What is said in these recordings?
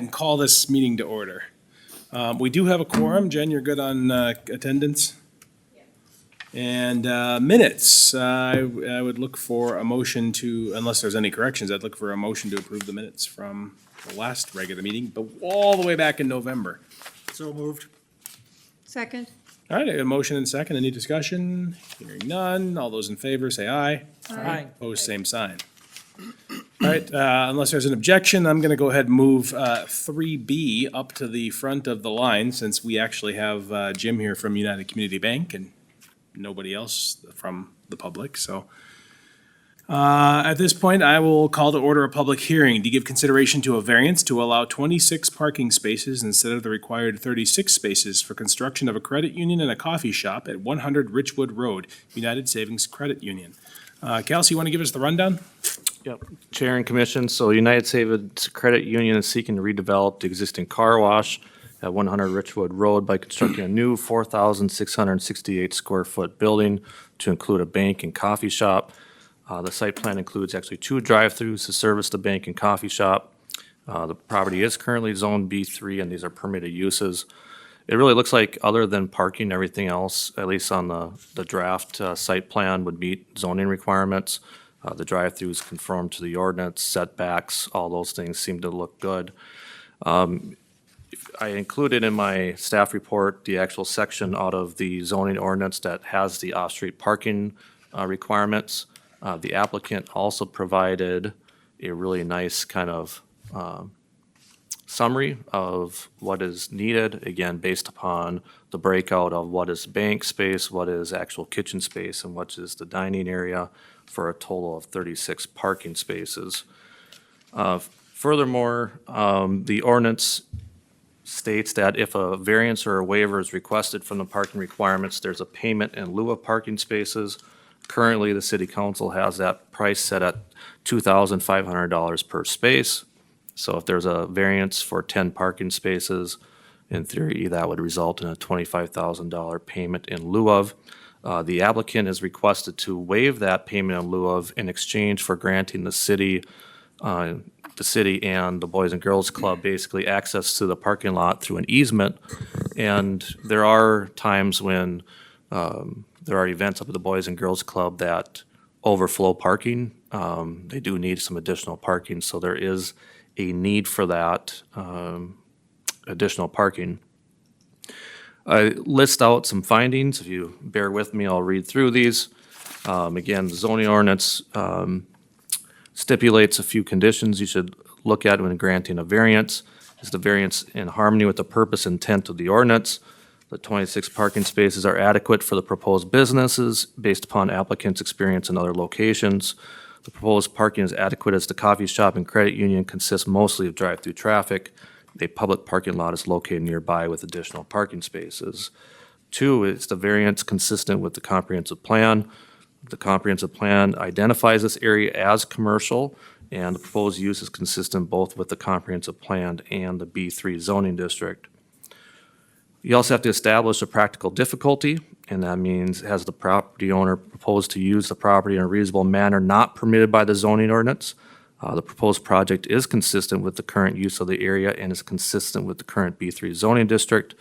and call this meeting to order. We do have a quorum. Jen, you're good on attendance? And minutes, I would look for a motion to, unless there's any corrections, I'd look for a motion to approve the minutes from the last regular meeting, but all the way back in November. So moved. Second. All right, a motion and second. Any discussion? Hearing none. All those in favor say aye. Aye. Opposed, same sign. All right, unless there's an objection, I'm going to go ahead and move 3B up to the front of the line, since we actually have Jim here from United Community Bank and nobody else from the public. So at this point, I will call to order a public hearing to give consideration to a variance to allow 26 parking spaces instead of the required 36 spaces for construction of a credit union and a coffee shop at 100 Richwood Road, United Savings Credit Union. Kelsey, you want to give us the rundown? Yep, Chair and Commission, so United Savings Credit Union is seeking to redevelop the existing car wash at 100 Richwood Road by constructing a new 4,668 square foot building to include a bank and coffee shop. The site plan includes actually 2 drive-throughs to service the bank and coffee shop. The property is currently zoned B3 and these are permitted uses. It really looks like, other than parking, everything else, at least on the draft site plan, would meet zoning requirements. The drive-throughs conform to the ordinance, setbacks, all those things seem to look good. I included in my staff report the actual section out of the zoning ordinance that has the off-street parking requirements. The applicant also provided a really nice kind of summary of what is needed, again, based upon the breakout of what is bank space, what is actual kitchen space, and what is the dining area, for a total of 36 parking spaces. Furthermore, the ordinance states that if a variance or a waiver is requested from the parking requirements, there's a payment in lieu of parking spaces. Currently, the city council has that price set at $2,500 per space. So if there's a variance for 10 parking spaces, in theory, that would result in a $25,000 payment in lieu of. The applicant is requested to waive that payment in lieu of in exchange for granting the city and the Boys and Girls Club basically access to the parking lot through an easement. And there are times when there are events up at the Boys and Girls Club that overflow parking. They do need some additional parking, so there is a need for that additional parking. I list out some findings. If you bear with me, I'll read through these. Again, the zoning ordinance stipulates a few conditions you should look at when granting a variance. Is the variance in harmony with the purpose and intent of the ordinance? The 26 parking spaces are adequate for the proposed businesses based upon applicant's experience in other locations. The proposed parking is adequate as the coffee shop and credit union consists mostly of drive-through traffic. A public parking lot is located nearby with additional parking spaces. 2, is the variance consistent with the comprehensive plan? The comprehensive plan identifies this area as commercial, and the proposed use is consistent both with the comprehensive plan and the B3 zoning district. You also have to establish a practical difficulty, and that means, has the property owner proposed to use the property in a reasonable manner not permitted by the zoning ordinance? The proposed project is consistent with the current use of the area and is consistent with the current B3 zoning district.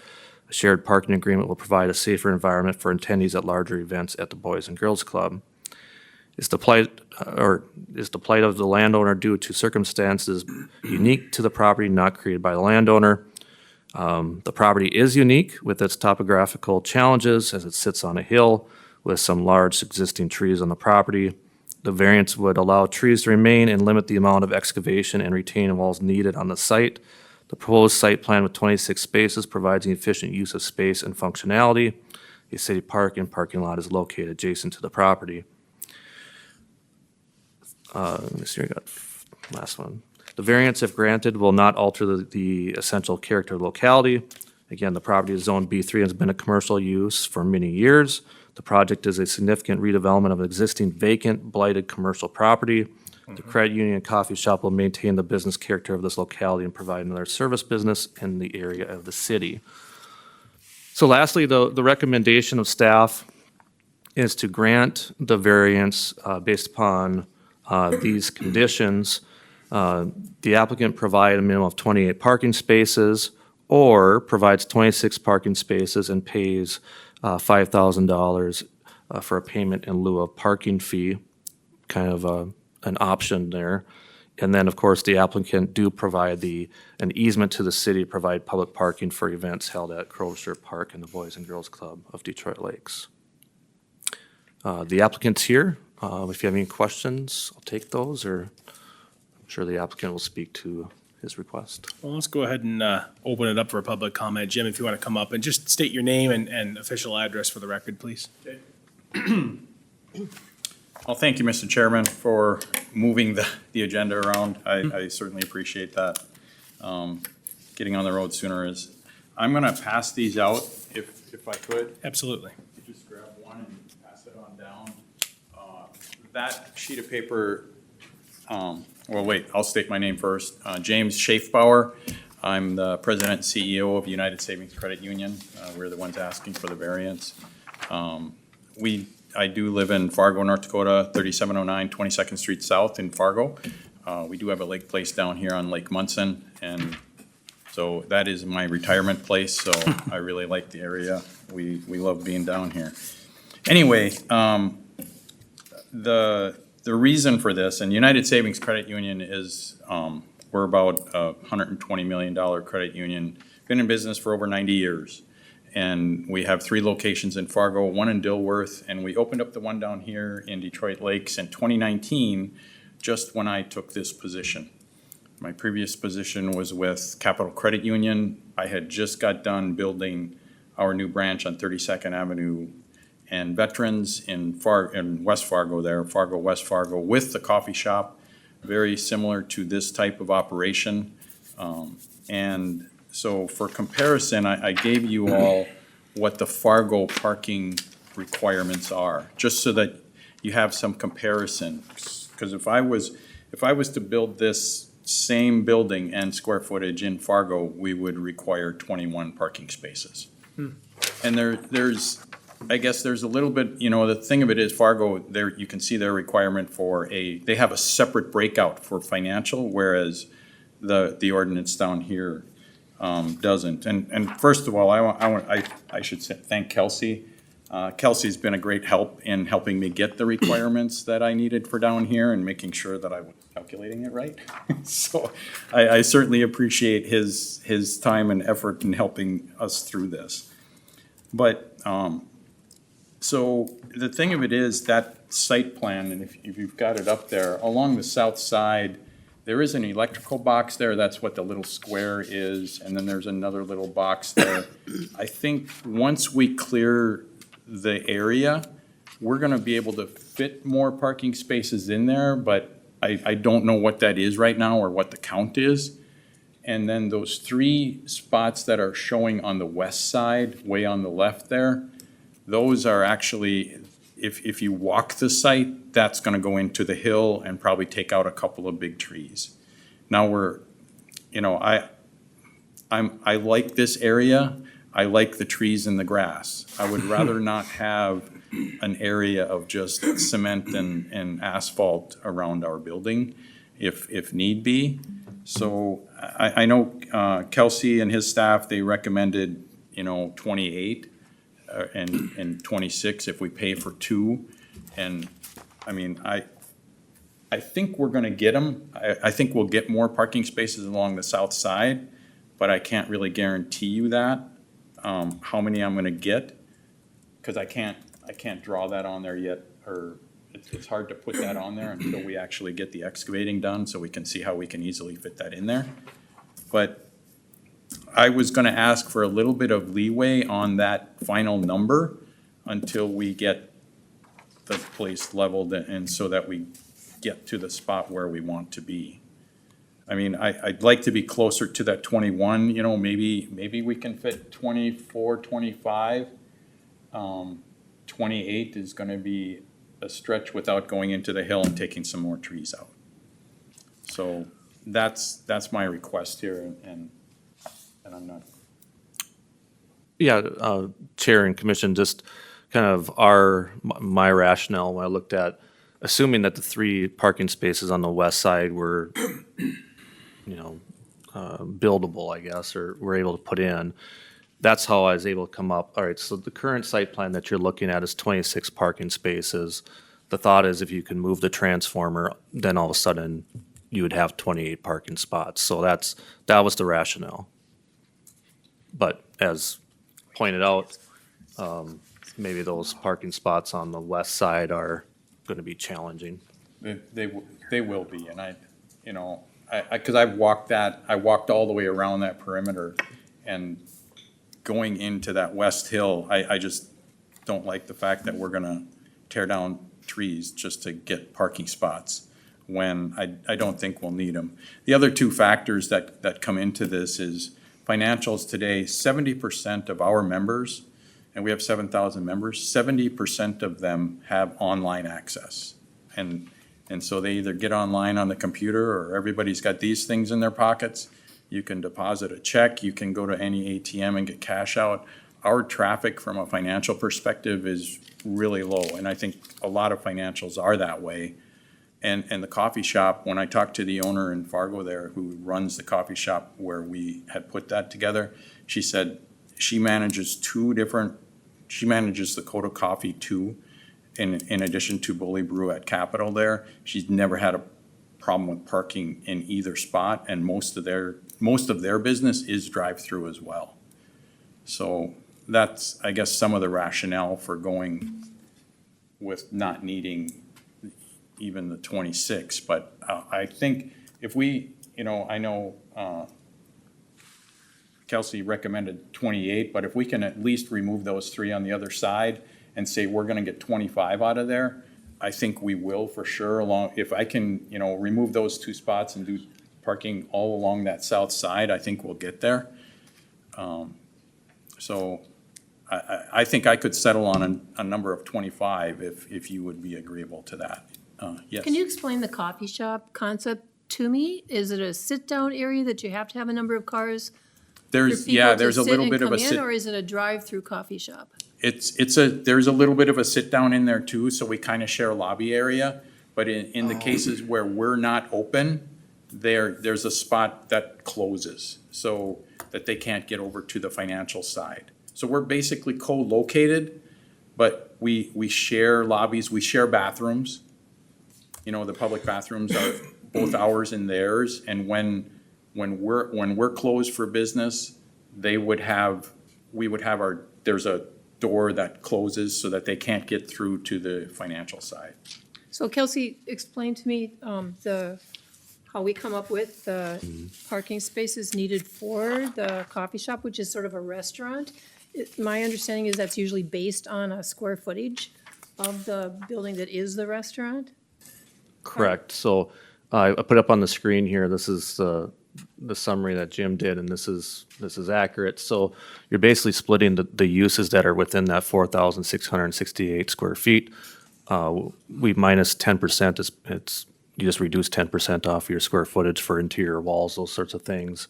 A shared parking agreement will provide a safer environment for attendees at larger events at the Boys and Girls Club. Is the plight of the landowner due to circumstances unique to the property not created by the landowner? The property is unique with its topographical challenges as it sits on a hill with some large existing trees on the property. The variance would allow trees to remain and limit the amount of excavation and retaining walls needed on the site. The proposed site plan with 26 spaces provides an efficient use of space and functionality. A city park and parking lot is located adjacent to the property. Let me see, I got last one. The variance, if granted, will not alter the essential character of the locality. Again, the property is zoned B3 and has been a commercial use for many years. The project is a significant redevelopment of existing vacant, blighted commercial property. The credit union and coffee shop will maintain the business character of this locality and provide another service business in the area of the city. So lastly, the recommendation of staff is to grant the variance based upon these conditions. The applicant provide a minimum of 28 parking spaces or provides 26 parking spaces and pays $5,000 for a payment in lieu of parking fee, kind of an option there. And then, of course, the applicant do provide an easement to the city to provide public parking for events held at Crowster Park and the Boys and Girls Club of Detroit Lakes. The applicant's here. If you have any questions, I'll take those, or I'm sure the applicant will speak to his request. Well, let's go ahead and open it up for a public comment. Jim, if you want to come up and just state your name and official address for the record, please. Well, thank you, Mr. Chairman, for moving the agenda around. I certainly appreciate that. Getting on the road sooner is, I'm gonna pass these out if I could. Absolutely. Just grab one and pass it on down. That sheet of paper, well, wait, I'll state my name first. James Schaefbauer. I'm the president and CEO of United Savings Credit Union. We're the ones asking for the variance. I do live in Fargo, North Dakota, 3709 22nd Street South in Fargo. We do have a lake place down here on Lake Munson, and so that is my retirement place, so I really like the area. We love being down here. Anyway, the reason for this, and United Savings Credit Union is, we're about a $120 million credit union, been in business for over 90 years. And we have 3 locations in Fargo, 1 in Dilworth, and we opened up the one down here in Detroit Lakes in 2019, just when I took this position. My previous position was with Capital Credit Union. I had just got done building our new branch on 32nd Avenue and Veterans in West Fargo there, Fargo, West Fargo, with the coffee shop, very similar to this type of operation. And so for comparison, I gave you all what the Fargo parking requirements are, just so that you have some comparison. Because if I was to build this same building and square footage in Fargo, we would require 21 parking spaces. And I guess there's a little bit, the thing of it is Fargo, there, you can see their requirement for they have a separate breakout for financial, whereas the ordinance down here doesn't. And first of all, I should thank Kelsey. Kelsey's been a great help in helping me get the requirements that I needed for down here and making sure that I was calculating it right. So I certainly appreciate his time and effort in helping us through this. But, so the thing of it is that site plan, and if you've got it up there, along the south side, there is an electrical box there, that's what the little square is, and then there's another little box there. I think once we clear the area, we're gonna be able to fit more parking spaces in there, but I don't know what that is right now or what the count is. And then those 3 spots that are showing on the west side, way on the left there, those are actually, if you walk the site, that's gonna go into the hill and probably take out a couple of big trees. Now I like this area. I like the trees and the grass. I would rather not have an area of just cement and asphalt around our building if need be. So I know Kelsey and his staff, they recommended, 28 and 26 if we pay for 2. And I mean, I think we're gonna get them. I think we'll get more parking spaces along the south side, but I can't really guarantee you that, how many I'm gonna get. Cause I can't draw that on there yet, or it's hard to put that on there until we actually get the excavating done, so we can see how we can easily fit that in there. But I was gonna ask for a little bit of leeway on that final number until we get the place leveled and so that we get to the spot where we want to be. I mean, I'd like to be closer to that 21, maybe we can fit 24, 25. 28 is gonna be a stretch without going into the hill and taking some more trees out. So that's my request here, and I'm not. Yeah, Chair and Commission, just kind of my rationale when I looked at, assuming that the 3 parking spaces on the west side were buildable, I guess, or we're able to put in. That's how I was able to come up. All right, so the current site plan that you're looking at is 26 parking spaces. The thought is if you can move the transformer, then all of a sudden you would have 28 parking spots. So that was the rationale. But as pointed out, maybe those parking spots on the west side are going to be challenging. They will be, and because I walked all the way around that perimeter, and going into that west hill, I just don't like the fact that we're gonna tear down trees just to get parking spots when I don't think we'll need them. The other two factors that come into this is financials today. 70% of our members, and we have 7,000 members, 70% of them have online access. And so they either get online on the computer, or everybody's got these things in their pockets. You can deposit a check, you can go to any ATM and get cash out. Our traffic from a financial perspective is really low, and I think a lot of financials are that way. And the coffee shop, when I talked to the owner in Fargo there, who runs the coffee shop where we had put that together, she said she manages the Coda Coffee too, in addition to Bully Brew at Capitol there. She's never had a problem with parking in either spot, and most of their business is drive-through as well. So that's, I guess, some of the rationale for going with not needing even the 26. But I think if we, I know Kelsey recommended 28, but if we can at least remove those three on the other side and say we're gonna get 25 out of there, I think we will for sure. If I can, remove those two spots and do parking all along that south side, I think we'll get there. So I think I could settle on a number of 25 if you would be agreeable to that. Yes. Can you explain the coffee shop concept to me? Is it a sit-down area that you have to have a number of cars for There's people to a sit little and bit of come a in, sit. or is it a drive-through coffee shop? There's a little bit of a sit down in there too, so we kind of share a lobby area. But in the cases where we're not open, there's a spot that closes so that they can't get over to the financial side. So we're basically co-located, but we share lobbies, we share bathrooms. The public bathrooms are both ours and theirs, and when we're closed for business, we would have there's a door that closes so that they can't get through to the financial side. So Kelsey, explain to me how we come up with the parking spaces needed for the coffee shop, which is sort of a restaurant. My understanding is that's usually based on a square footage of the building that is the restaurant? Correct. So I put up on the screen here, this is the summary that Jim did, and this is accurate. So you're basically splitting the uses that are within that 4,668 square feet. We minus 10%, you just reduce 10% off your square footage for interior walls, those sorts of things.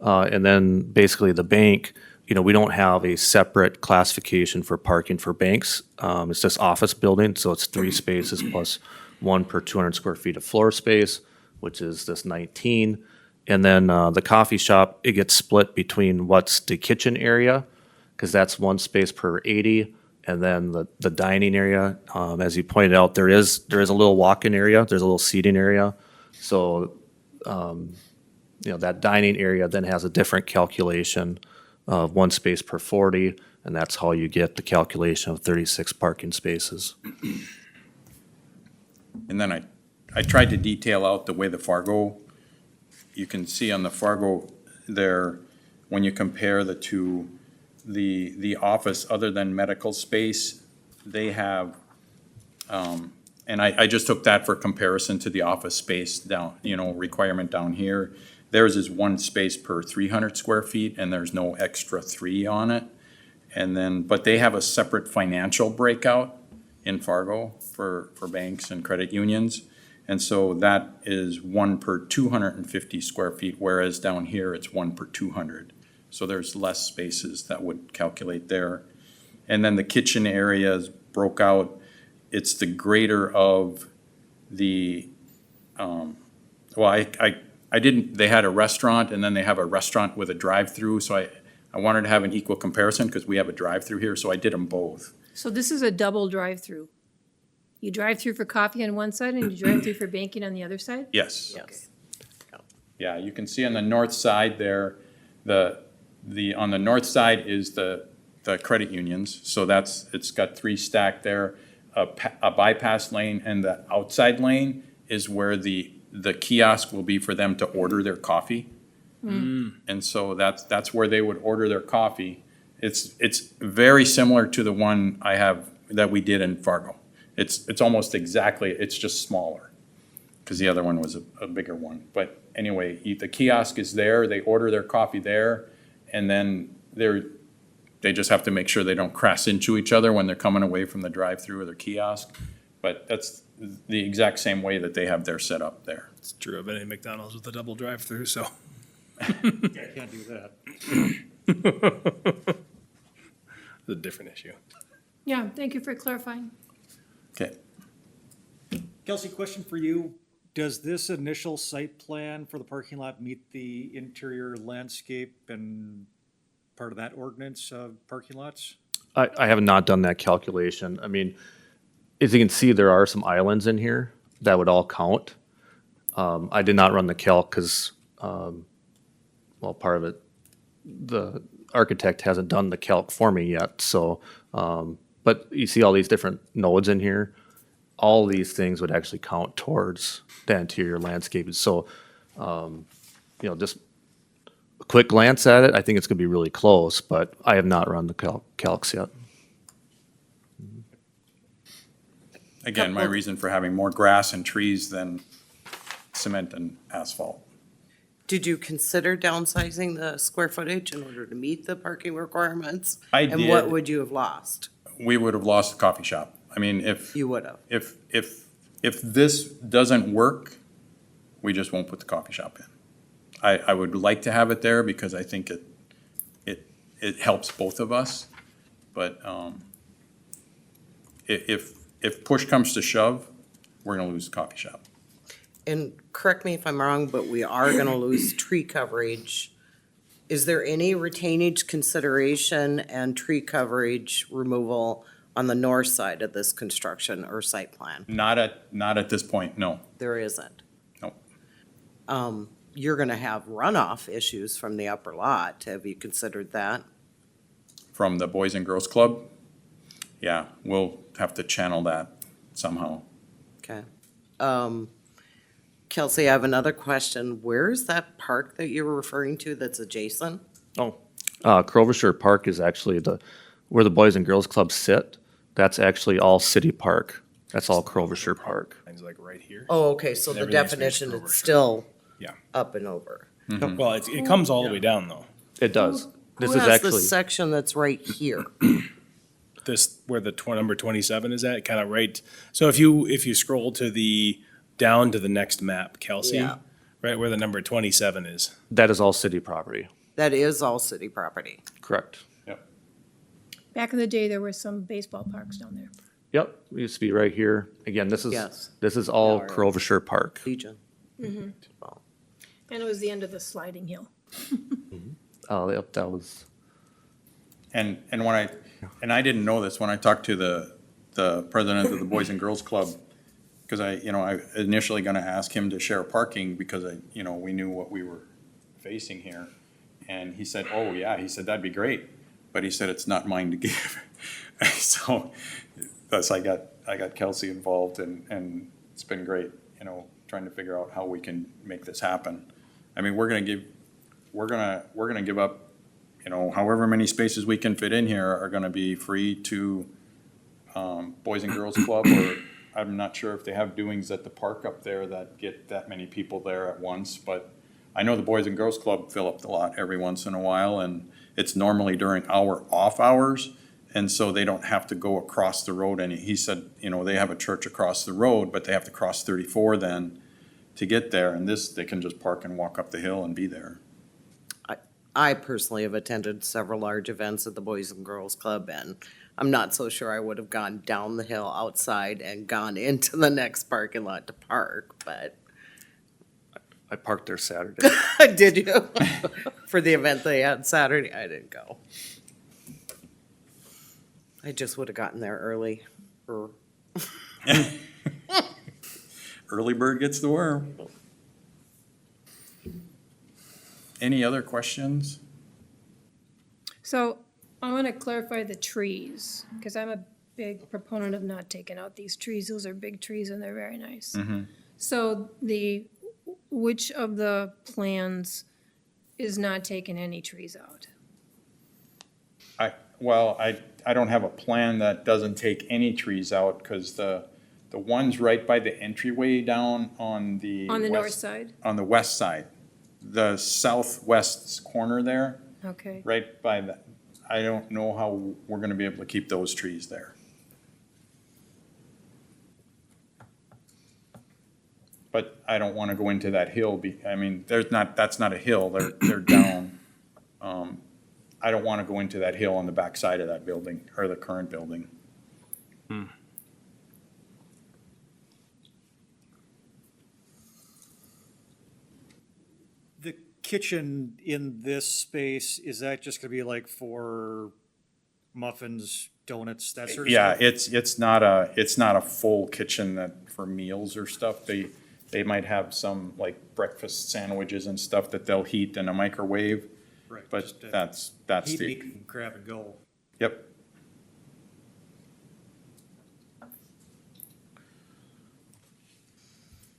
And then basically the bank, we don't have a separate classification for parking for banks. It's just office building, so it's 3 spaces plus 1 per 200 square feet of floor space, which is this 19. And then the coffee shop, it gets split between what's the kitchen area, because that's 1 space per 80, and then the dining area. As you pointed out, there is a little walk-in area, there's a little seating area. So, that dining area then has a different calculation of 1 space per 40, and that's how you get the calculation of 36 parking spaces. And then I tried to detail out the way the Fargo, you can see on the Fargo there, when you compare the two, the office, other than medical space, they have, and I just took that for comparison to the office space down, requirement down here. Theirs is 1 space per 300 square feet, and there's no extra 3 on it. And then, but they have a separate financial breakout in Fargo for banks and credit unions. And so that is 1 per 250 square feet, whereas down here it's 1 per 200. So there's less spaces that would calculate there. And then the kitchen area is broke out. It's the greater of the, they had a restaurant and then they have a restaurant with a drive-through, so I wanted to have an equal comparison because we have a drive-through here, so I did them both. So this is a double drive-through. You drive through for coffee on one side and you drive through for banking on the other side? Yes. Yes. Yeah, you can see on the north side there, on the north side is the credit unions, so it's got 3 stacked there. A bypass lane, and the outside lane is where the kiosk will be for them to order their coffee. And so that's where they would order their coffee. It's very similar to the one I have, that we did in Fargo. It's almost exactly, it's just smaller, because the other one was a bigger one. But anyway, the kiosk is there, they order their coffee there, and then they just have to make sure they don't crash into each other when they're coming away from the drive-through or their kiosk. But that's the exact same way that they have their set up there. It's true of any McDonald's with a double drive-through, so. Can't do that. It's a different issue. Yeah, thank you for clarifying. Okay. Kelsey, question for you. Does this initial site plan for the parking lot meet the interior landscape and part of that ordinance of parking lots? I have not done that calculation. I mean, as you can see, there are some islands in here that would all count. I did not run the calc because, well, part of it, the architect hasn't done the calc for me yet, so, but you see all these different nodes in here. All these things would actually count towards the interior landscape. So, just a quick glance at it, I think it's gonna be really close, but I have not run the calcs yet. Again, my reason for having more grass and trees than cement and asphalt. Did you consider downsizing the square footage in order to meet the parking requirements? I And what did. would you have lost? We would have lost the coffee shop. I mean, if You would have. if this doesn't work, we just won't put the coffee shop in. I would like to have it there because I think it helps both of us. But, if push comes to shove, we're gonna lose the coffee shop. And correct me if I'm wrong, but we are gonna lose tree coverage. Is there any retainage consideration and tree coverage removal on the north side of this construction or site plan? Not at this point, no. There isn't. No. You're gonna have runoff issues from the upper lot. Have you considered that? From the Boys and Girls Club, yeah, we'll have to channel that somehow. Okay. Kelsey, I have another question. Where is that park that you were referring to that's adjacent? Crovershire Park is actually where the Boys and Girls Club sit. That's actually all city park. That's all Crovershire Park. Mine's like right here. Oh, okay, so the Everything's facing definition over. is still Yeah. up and over. Well, it comes all the way down, though. It does. This Who is has actually, this section that's right here? This, where the number 27 is at, kind of right. So if you scroll down to the next map, Kelsey, Yeah. right where the number 27 is. that is all city property. That is all city property. Correct. Back in the day, there were some baseball parks down there. Yep, it used to be right here. Again, this Yes. is all Yeah, right. Crovershire Park. Legion. And it was the end of the sliding hill. Oh, yep, that was, And I didn't know this when I talked to the president of the Boys and Girls Club, because I initially gonna ask him to share parking because we knew what we were facing here. And he said, oh, yeah, he said, that'd be great, but he said, it's not mine to give. So, thus I got Kelsey involved and it's been great, trying to figure out how we can make this happen. I mean, we're gonna give up, however many spaces we can fit in here are gonna be free to Boys and Girls Club, or I'm not sure if they have doings at the park up there that get that many people there at once, but I know the Boys and Girls Club fill up the lot every once in a while, and it's normally during our off hours, and so they don't have to go across the road. And he said, they have a church across the road, but they have to cross 34 then to get there, and they can just park and walk up the hill and be there. I personally have attended several large events at the Boys and Girls Club, and I'm not so sure I would have gone down the hill outside and gone into the next parking lot to park, but I parked there Saturday. Did you? For the event they had Saturday? I didn't go. I just would have gotten there early. Early bird gets the worm. Any other questions? So I want to clarify the trees, because I'm a big proponent of not taking out these trees. Those are big trees and they're very nice. So which of the plans is not taking any trees out? I don't have a plan that doesn't take any trees out, because the ones right by the entryway down on the. On the north west- side? On the west side, the southwest corner there, Okay. right by the, I don't know how we're gonna be able to keep those trees there. But I don't wanna go into that hill, I mean, that's not a hill, they're down. I don't wanna go into that hill on the backside of that building, or the current building. The kitchen in this space, is that just gonna be like for muffins, donuts, that sort of Yeah, stuff? it's not a full kitchen that, for meals or stuff, they might have some like breakfast sandwiches and stuff that they'll heat in a microwave, Right, but just, that's Heat the, it and grab and go. yep.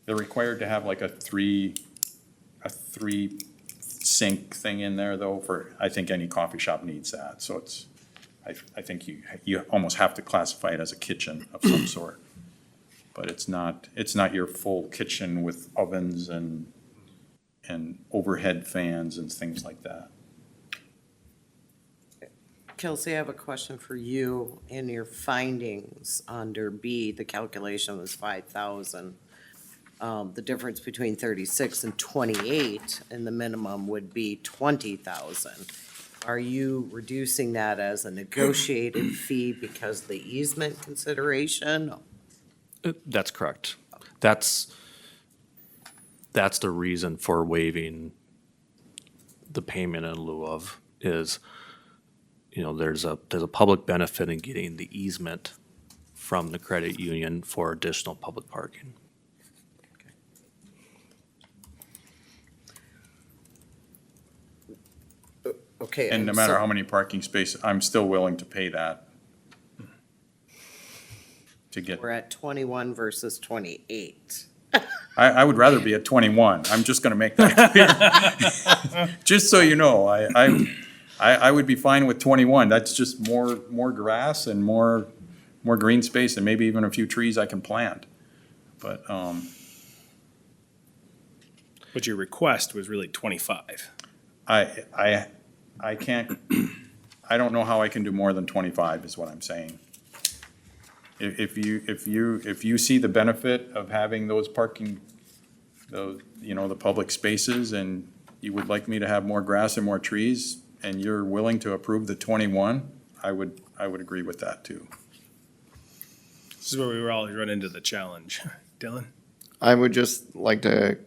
They're required to have like a three sink thing in there though, for, I think any coffee shop needs that, so it's, I think you almost have to classify it as a kitchen of some sort. But it's not your full kitchen with ovens and overhead fans and things like that. Kelsey, I have a question for you. In your findings under B, the calculation was 5,000. The difference between 36 and 28 and the minimum would be 20,000. Are you reducing that as a negotiated fee because of the easement consideration? That's correct. That's the reason for waiving the payment in lieu of is, there's a public benefit in getting the easement from the credit union for additional public parking. Okay. And no matter how many parking spaces, I'm still willing to pay that. To get, We're at 21 versus 28. I would rather be at 21, I'm just gonna make that clear. Just so you know, I would be fine with 21, that's just more grass and more green space and maybe even a few trees I can plant. But, But your request was really 25. I can't, I don't know how I can do more than 25 is what I'm saying. If you see the benefit of having those parking, the public spaces, and you would like me to have more grass and more trees, and you're willing to approve the 21, I would agree with that too. This is where we were all run into the challenge. Dylan? I would just like to,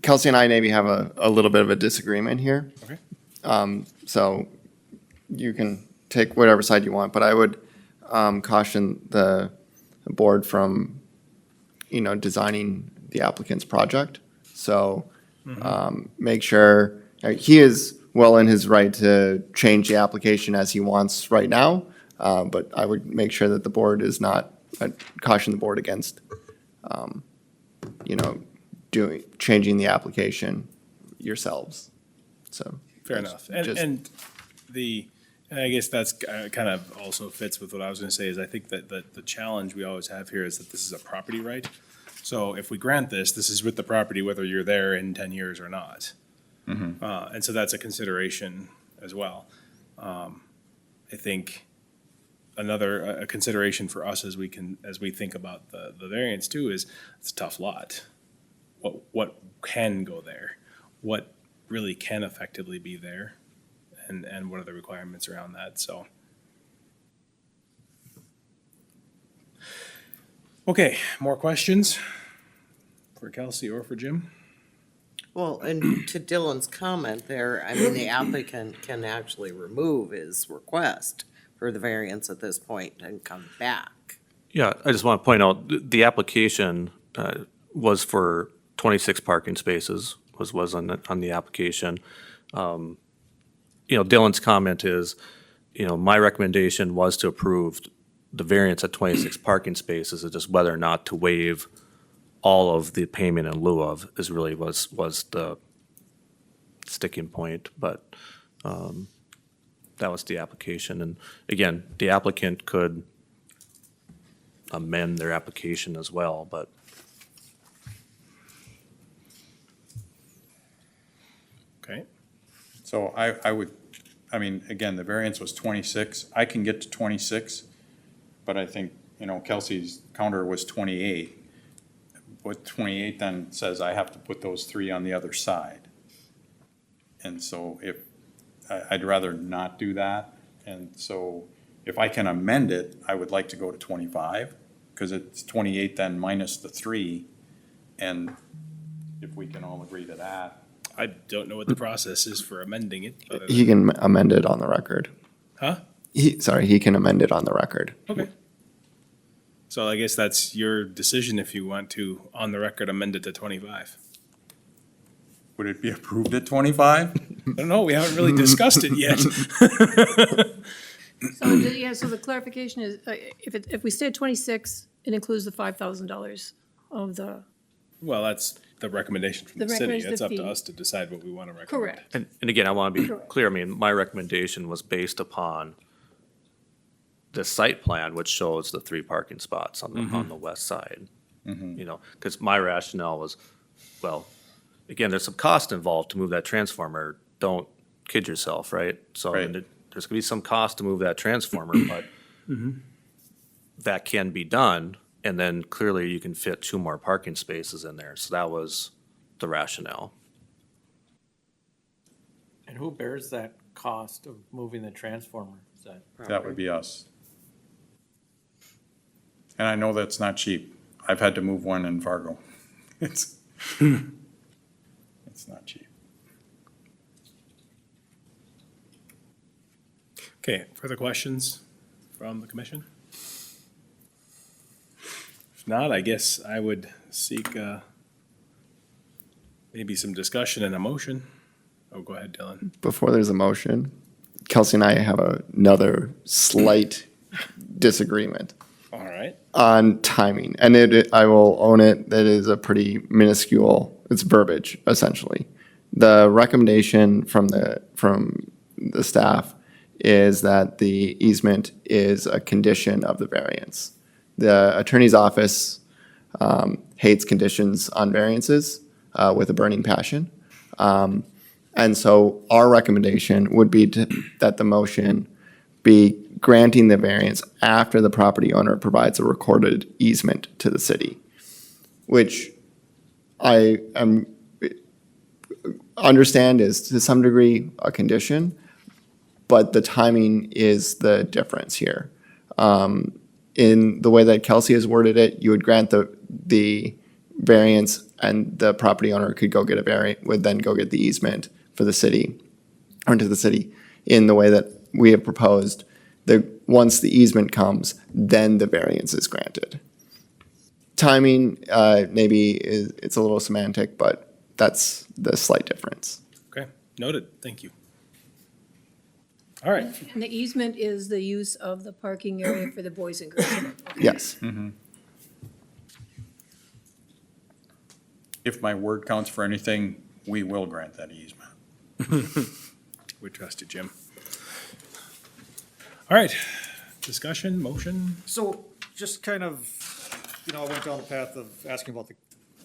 Kelsey and I maybe have a little bit of a disagreement here. Okay. So you can take whatever side you want, but I would caution the board from, designing the applicant's project. So make sure, he is well in his right to change the application as he wants right now, but I would make sure that the board is not, I'd caution the board against, changing the application yourselves, so. Fair enough. And, Just- and I guess that's kind of also fits with what I was gonna say, is I think that the challenge we always have here is that this is a property right. So if we grant this is with the property, whether you're there in 10 years or not. And so that's a consideration as well. I think a consideration for us as we think about the variance too is it's a tough lot. What can go there? What really can effectively be there? And what are the requirements around that, so. Okay, more questions for Kelsey or for Jim? Well, and to Dylan's comment there, I mean, the applicant can actually remove his request for the variance at this point and come back. Yeah, I just want to point out, the application was for 26 parking spaces, was on the application. Dylan's comment is, my recommendation was to approve the variance at 26 parking spaces, it's just whether or not to waive all of the payment in lieu of is really was the sticking point, but that was the application. And again, the applicant could amend their application as well, but Okay. So I mean, again, the variance was 26. I can get to 26, but I think, Kelsey's counter was 28. What 28 then says I have to put those three on the other side. And so I'd rather not do that. And so if I can amend it, I would like to go to 25, because it's 28 then minus the three. And if we can all agree to that. I don't know what the process is for amending it. other He than- can amend it on the record. Huh? He can amend it on the record. Okay. So I guess that's your decision if you want to, on the record, amend it to 25. Would it be approved at 25? I don't know, we haven't really discussed it yet. So the clarification is, if we stay at 26, it includes the $5,000 of the, Well, that's the recommendation from The the city. recommendation It's up to fee. us to decide what we want to recommend. correct. And again, I want to be Correct. clear, I mean, my recommendation was based upon the site plan, which shows the 3 parking spots on the west side. Because my rationale was, well, again, there's some cost involved to move that transformer. Don't kid yourself, right? So Right. there's gonna be some cost to move that transformer, but that can be done, and then clearly you can fit 2 more parking spaces in there. So that was the rationale. And who bears that cost of moving the transformer? Is that? That would be us. And I know that's not cheap. I've had to move one in Fargo. It's not cheap. Okay, further questions from the commission? If not, I guess I would seek maybe some discussion and a motion. Oh, go ahead, Dylan. Before there's a motion, Kelsey and I have another slight disagreement All right. on timing. And I will own it, that is a pretty minuscule, it's verbiage, essentially. The recommendation from the staff is that the easement is a condition of the variance. The attorney's office hates conditions on variances with a burning passion. And so our recommendation would be that the motion be granting the variance after the property owner provides a recorded easement to the city, which I understand is to some degree a condition, but the timing is the difference here. In the way that Kelsey has worded it, you would grant the variance and the property owner could go get would then go get the easement for the city, or to the city, in the way that we have proposed. Once the easement comes, then the variance is granted. Timing, maybe it's a little semantic, but that's the slight difference. Okay, noted. Thank you. All right. And the easement is the use of the parking area for the boys and girls. Yes. If my word counts for anything, we will grant that easement. We trust you, Jim. All right, discussion, motion? So just kind of, I went down the path of asking about the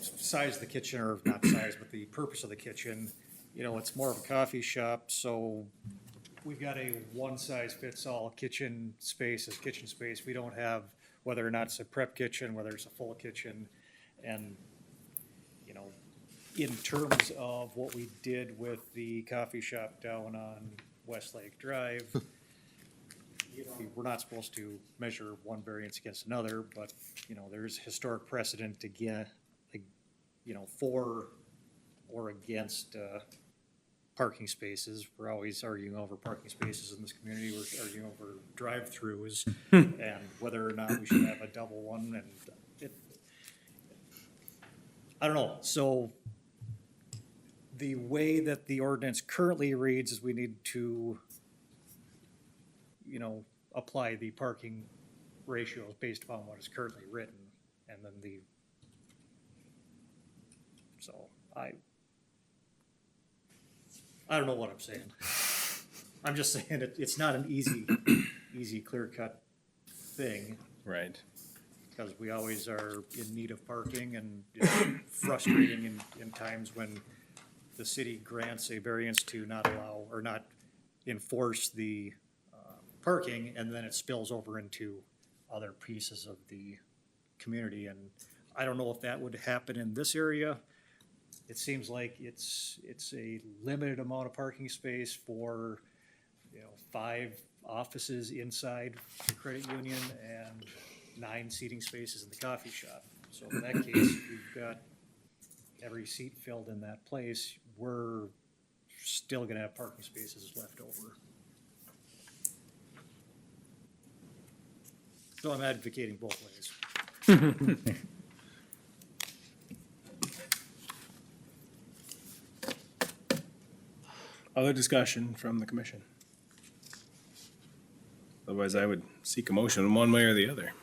size of the kitchen, or not size, but the purpose of the kitchen. It's more of a coffee shop, so we've got a one-size-fits-all kitchen space as kitchen space. We don't have whether or not it's a prep kitchen, whether it's a full kitchen. And, in terms of what we did with the coffee shop down on Westlake Drive, we're not supposed to measure one variance against another, but, there's historic precedent again, for or against, parking spaces. We're always arguing over parking spaces in this community. We're arguing over drive-throughs and whether or not we should have a double one, and it, I don't know. So the way that the ordinance currently reads is we need to, apply the parking ratios based upon what is currently written, and then so I don't know what I'm saying. I'm just saying it's not an easy, clear-cut thing, Right. because we always are in need of parking, and it's frustrating in times when the city grants a variance to not allow or not enforce the parking, and then it spills over into other pieces of the community. And I don't know if that would happen in this area. It seems like it's a limited amount of parking space for, 5 offices inside the credit union and 9 seating spaces in the coffee shop. So in that case, if you've got every seat filled in that place, we're still gonna have parking spaces left over. So I'm advocating both ways. Other discussion from the commission? Otherwise, I would seek a motion one way or the other.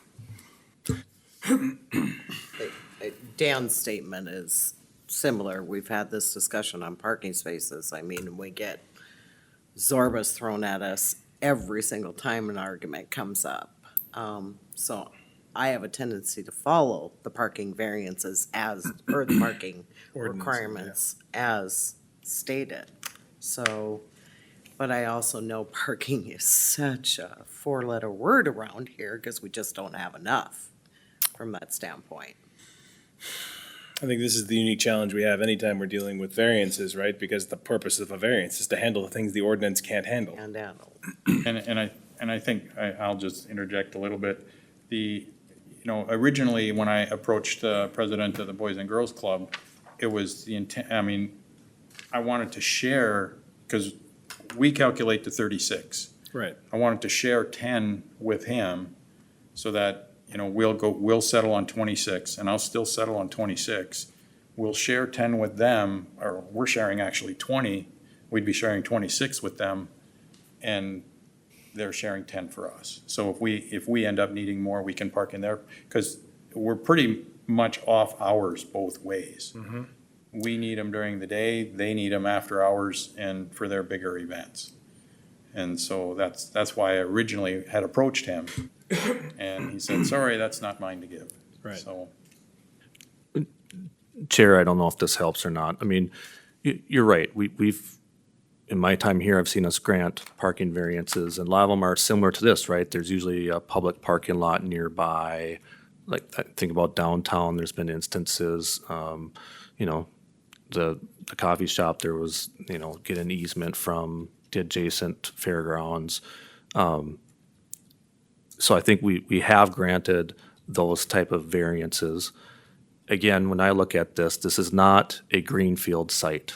Dan's statement is similar. We've had this discussion on parking spaces. I mean, we get Zorbas thrown at us every single time an argument comes up. So I have a tendency to follow the parking variances or the parking Ordinance, requirements as stated. So, but I also know parking is such a 4-letter word around here because we just don't have enough from that standpoint. I think this is the unique challenge we have anytime we're dealing with variances, right? Because the purpose of a variance is to handle the things the ordinance can't handle. And And I think I'll just interject a little bit. Originally, when I approached the president of the Boys and Girls Club, it was the intent, I wanted to share, because we calculate to 36. Right. I wanted to share 10 with him so that, we'll settle on 26, and I'll still settle on 26. We'll share 10 with them, or we're sharing actually 20. We'd be sharing 26 with them, and they're sharing 10 for us. So if we end up needing more, we can park in there, because we're pretty much off hours both ways. We need them during the day, they need them after hours and for their bigger events. And so that's why I originally had approached him. And he said, sorry, that's not mine to give. Right. So, Chair, I don't know if this helps or not. I mean, you're right. We've, in my time here, I've seen us grant parking variances, and a lot of them are similar to this, right? There's usually a public parking lot nearby. Like, I think about downtown, there's been instances, the coffee shop, there was, get an easement from the adjacent fairgrounds. So I think we have granted those type of variances. Again, when I look at this is not a greenfield site.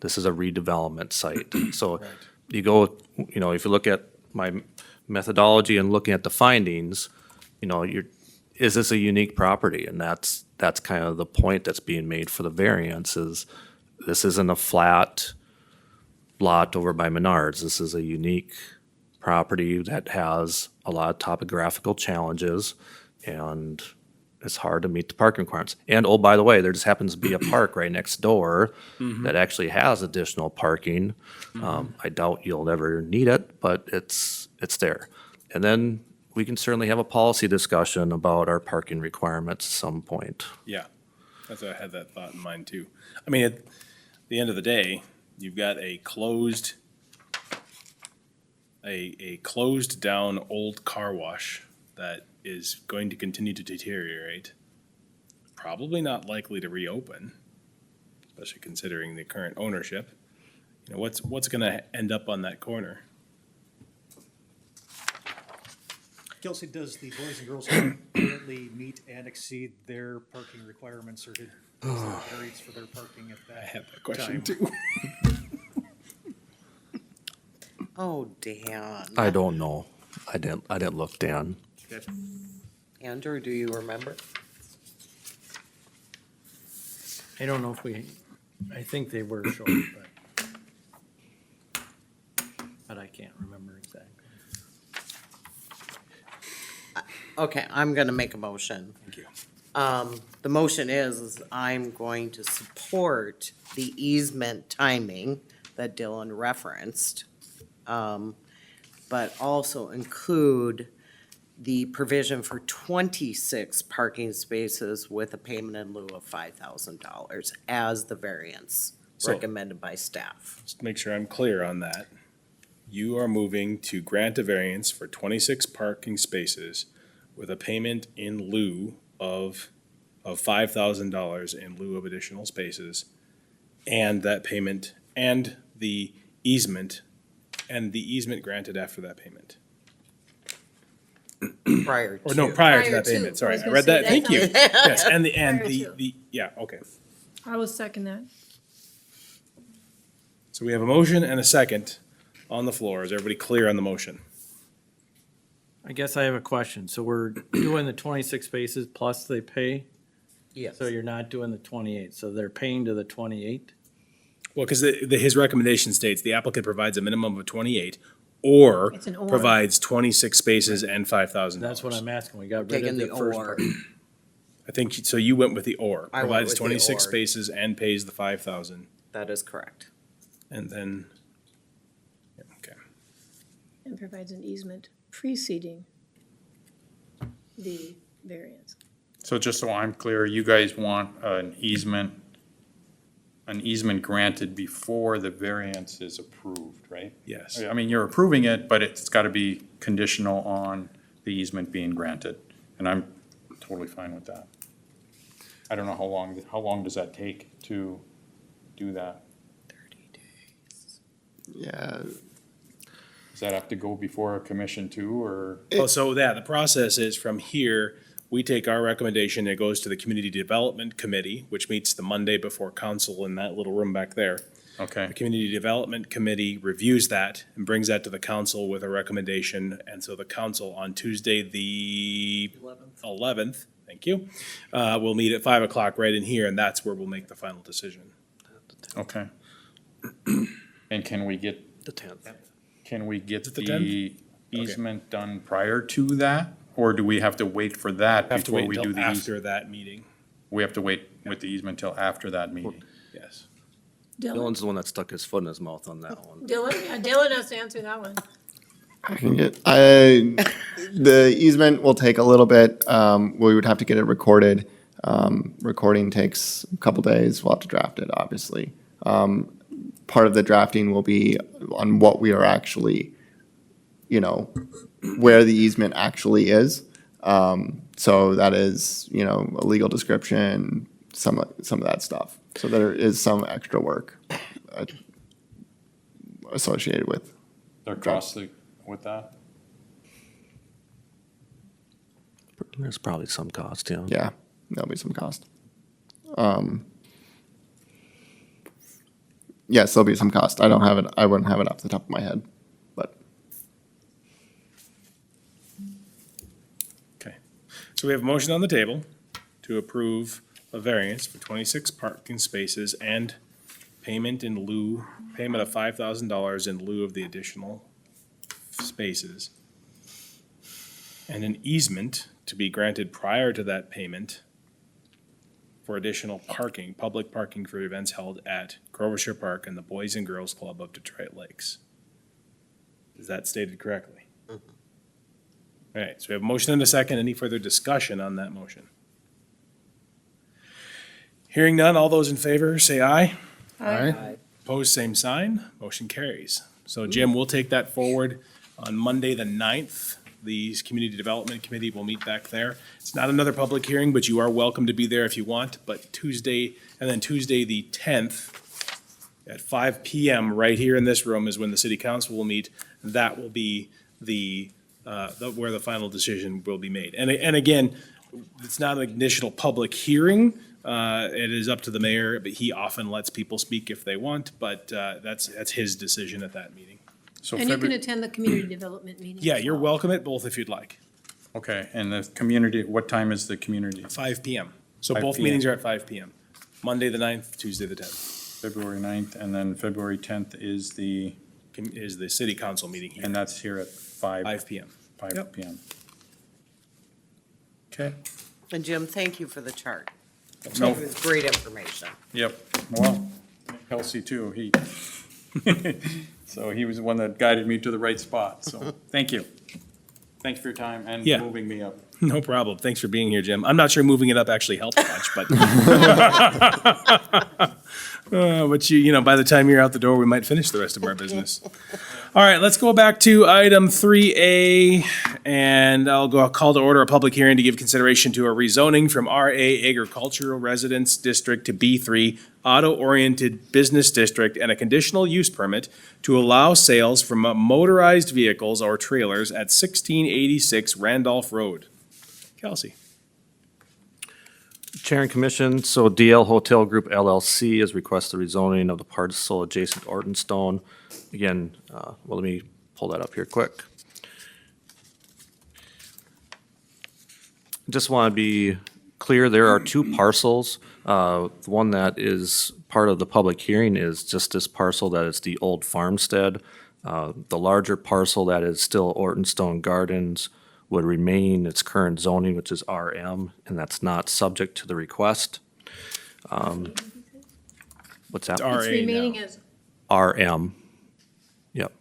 This is a redevelopment site. So you go, if you look at my methodology and looking at the findings, is this a unique property? And that's kind of the point that's being made for the variance is this isn't a flat lot over by Menards. This is a unique property that has a lot of topographical challenges, and it's hard to meet the parking requirements. And, oh, by the way, there just happens to be a park right next door that actually has additional parking. I doubt you'll ever need it, but it's there. And then we can certainly have a policy discussion about our parking requirements at some point. Yeah, that's why I had that thought in mind too. I mean, at the end of the day, you've got a closed down old car wash that is going to continue to deteriorate. Probably not likely to reopen, especially considering the current ownership. What's gonna end up on that corner? Kelsey, does the Boys and Girls Club currently meet and exceed their parking requirements, or did rates for their parking at that. I have that question time. too. Oh, Dan. I don't know. I didn't look, Dan. Okay. Andrew, do you remember? I don't know if I think they were short, but I can't remember exactly. Okay, I'm gonna make a motion. Thank you. The motion is I'm going to support the easement timing that Dylan referenced. But also include the provision for 26 parking spaces with a payment in lieu of $5,000 as the variance So- recommended by staff. Just to make sure I'm clear on that. You are moving to grant a variance for 26 parking spaces with a payment in lieu of $5,000 in lieu of additional spaces. And that payment and the easement granted after that payment. Prior Or no, to. prior to Prior that to. payment, I sorry. was I gonna read say that, thank you. that Yes, and Prior to. yeah, okay. I will second that. So we have a motion and a second on the floor. Is everybody clear on the motion? I guess I have a question. So we're doing the 26 spaces plus they pay? Yes. So you're not doing the 28, so they're paying to the 28? Well, because his recommendation states the applicant provides a minimum of 28 or It's an or. provides 26 spaces and $5,000. That's what I'm asking. We got rid Taking of the the first or. part. I think, so you went with the or. I went Provides with the 26 or. spaces and pays the 5,000. That is correct. And then, yeah, okay. And provides an easement preceding the variance. So just so I'm clear, you guys want an easement granted before the variance is approved, right? Yes. I mean, you're approving it, but it's gotta be conditional on the easement being granted, and I'm totally fine with that. I don't know how long does that take to do that? Yeah, Does that have to go before a commission too, or? Oh, so the process is from here, we take our recommendation, it goes to the Community Development Committee, which meets the Monday before council in that little room back there. Okay, The Community Development Committee reviews that and brings that to the council with a recommendation. And so the council on Tuesday, the 11th, thank you, will meet at 5 o'clock right in here, and that's where we'll make the final decision. okay. And can we get The 10th. Is it the the easement done prior to that? Or do we have to wait for that Have to before wait we do until the easement? after that meeting, We have to wait with the easement till after that meeting? yes. Dylan, Dylan's the one that stuck his foot in his mouth on that one. Dylan has to answer that one. I can the easement will take a little bit. We would have to get it recorded. Recording takes a couple days. We'll have to draft it, obviously. Part of the drafting will be on what we are actually, where the easement actually is. So that is, a legal description, some of that stuff. So there is some extra work associated with. They're costly with that? There's probably some cost, yeah. Yeah, there'll be some cost. Yes, there'll be some cost. I wouldn't have it off the top of my head, but Okay. So we have a motion on the table to approve a variance for 26 parking spaces and payment of $5,000 in lieu of the additional spaces. And an easement to be granted prior to that payment for additional parking, public parking for events held at Grovershire Park and the Boys and Girls Club of Detroit Lakes. Is that stated correctly? All right, so we have a motion and a second. Any further discussion on that motion? Hearing none, all those in favor say aye. Aye. Opposed, same sign. Motion carries. So Jim, we'll take that forward on Monday, the 9th. The Community Development Committee will meet back there. It's not another public hearing, but you are welcome to be there if you want. But Tuesday, the 10th at 5 PM, right here in this room is when the city council will meet. That will be where the final decision will be made. And again, it's not an initial public hearing, It is up to the mayor, but he often lets people speak if they want, but that's his decision at that meeting. So And you can February, attend the community development meeting. Yeah, as you're well. welcome at both if you'd like. okay, and the community, what time is the community? 5 PM. So 5 both PM. meetings are at 5 PM. Monday, the 9th, Tuesday, the 10th, February 9th, and then February 10th is is the city council meeting here, and that's here at 5 5 PM. Yep. PM. Okay, And Jim, thank you for the chart. no, It was great information. yep, well, Kelsey too, so he was the one that guided me to the right spot, so, thank you. Thanks for your time and Yeah. moving me up. No problem. Thanks for being here, Jim. I'm not sure moving it up actually helped much, but. But you know, by the time you're out the door, we might finish the rest of our business. All right, let's go back to item 3A, and I'll call to order a public hearing to give consideration to a rezoning from RA Agricultural Residence District to B3 Auto-Oriented Business District and a conditional use permit to allow sales from motorized vehicles or trailers at 1686 Randolph Road. Kelsey. Chair and Commission, so DL Hotel Group LLC has requested rezoning of the parcel adjacent to Ortonstone. Again, well, let me pull that up here quick. Just want to be clear, there are two parcels. The one that is part of the public hearing is just this parcel that is the old farmstead. The larger parcel that is still Ortonstone Gardens would remain its current zoning, which is RM, and that's not subject to the request. What's that? RA It's remaining now. as, RM. Yep.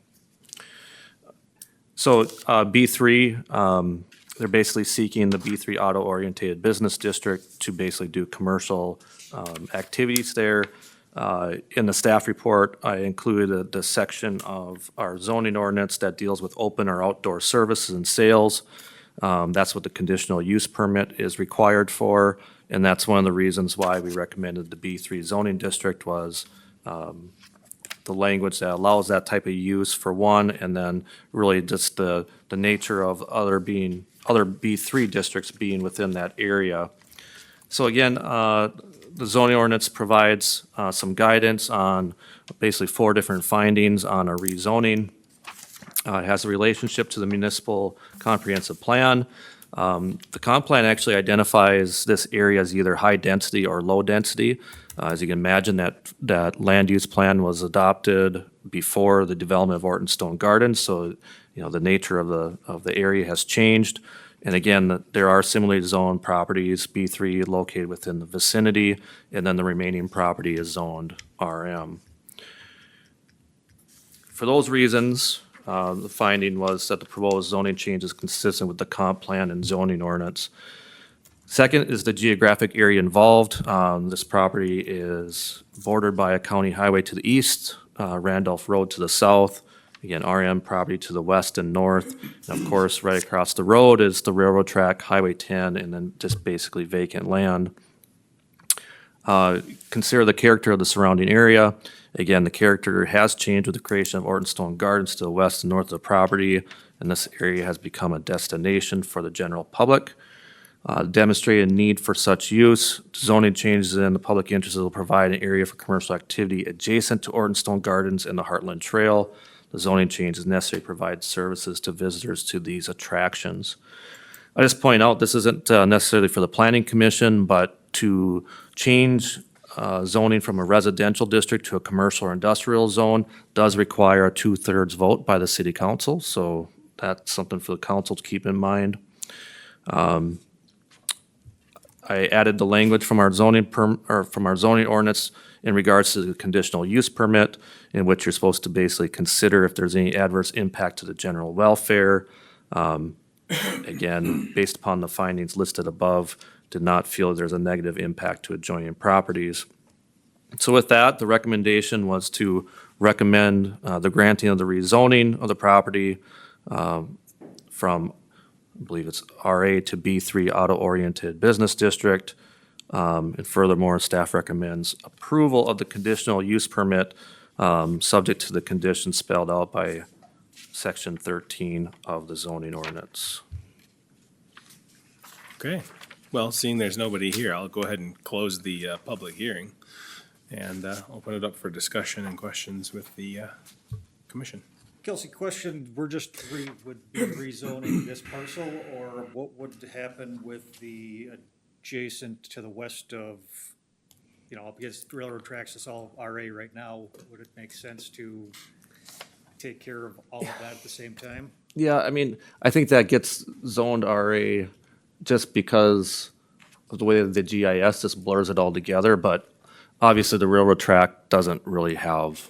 So B3, they're basically seeking the B3 auto-oriented business district to basically do commercial activities there. In the staff report, I included the section of our zoning ordinance that deals with open or outdoor services and sales. That's what the conditional use permit is required for, and that's one of the reasons why we recommended the B3 zoning district was the language that allows that type of use for one, and then really just the nature of other B3 districts being within that area. So again, the zoning ordinance provides some guidance on basically 4 different findings on a rezoning. It has a relationship to the municipal comprehensive plan. The comp plan actually identifies this area as either high density or low density. As you can imagine, that land use plan was adopted before the development of Ortonstone Gardens, so the nature of the area has changed. And again, there are similarly zoned properties, B3 located within the vicinity, and then the remaining property is zoned RM. For those reasons, the finding was that the proposed zoning change is consistent with the comp plan and zoning ordinance. Second is the geographic area involved. This property is bordered by a county highway to the east, Randolph Road to the south, again, RM property to the west and north. And of course, right across the road is the railroad track, Highway 10, and then just basically vacant land. Consider the character of the surrounding area. Again, the character has changed with the creation of Ortonstone Gardens to the west and north of the property, and this area has become a destination for the general public. Demonstrated need for such use, zoning changes in the public interest will provide an area for commercial activity adjacent to Ortonstone Gardens and the Heartland Trail. The zoning change is necessary to provide services to visitors to these attractions. I just point out, this isn't necessarily for the planning commission, but to change zoning from a residential district to a commercial or industrial zone does require a 2/3 vote by the city council, so that's something for the council to keep in mind. I added the language from our zoning ordinance in regards to the conditional use permit, in which you're supposed to basically consider if there's any adverse impact to the general welfare. Again, based upon the findings listed above, did not feel there's a negative impact to adjoining properties. So with that, the recommendation was to recommend the granting of the rezoning of the property from, I believe it's RA to B3 Auto-Oriented Business District. And furthermore, staff recommends approval of the conditional use permit, subject to the conditions spelled out by Section 13 of the zoning ordinance. Okay. Well, seeing there's nobody here, I'll go ahead and close the public hearing and open it up for discussion and questions with the commission. Kelsey, question, would be rezoning this parcel, or what would happen with the adjacent to the west of, up against railroad tracks, it's all RA right now, would it make sense to take care of all of that at the same time? Yeah, I mean, I think that gets zoned RA just because of the way that the GIS just blurs it all together, but obviously the railroad track doesn't really have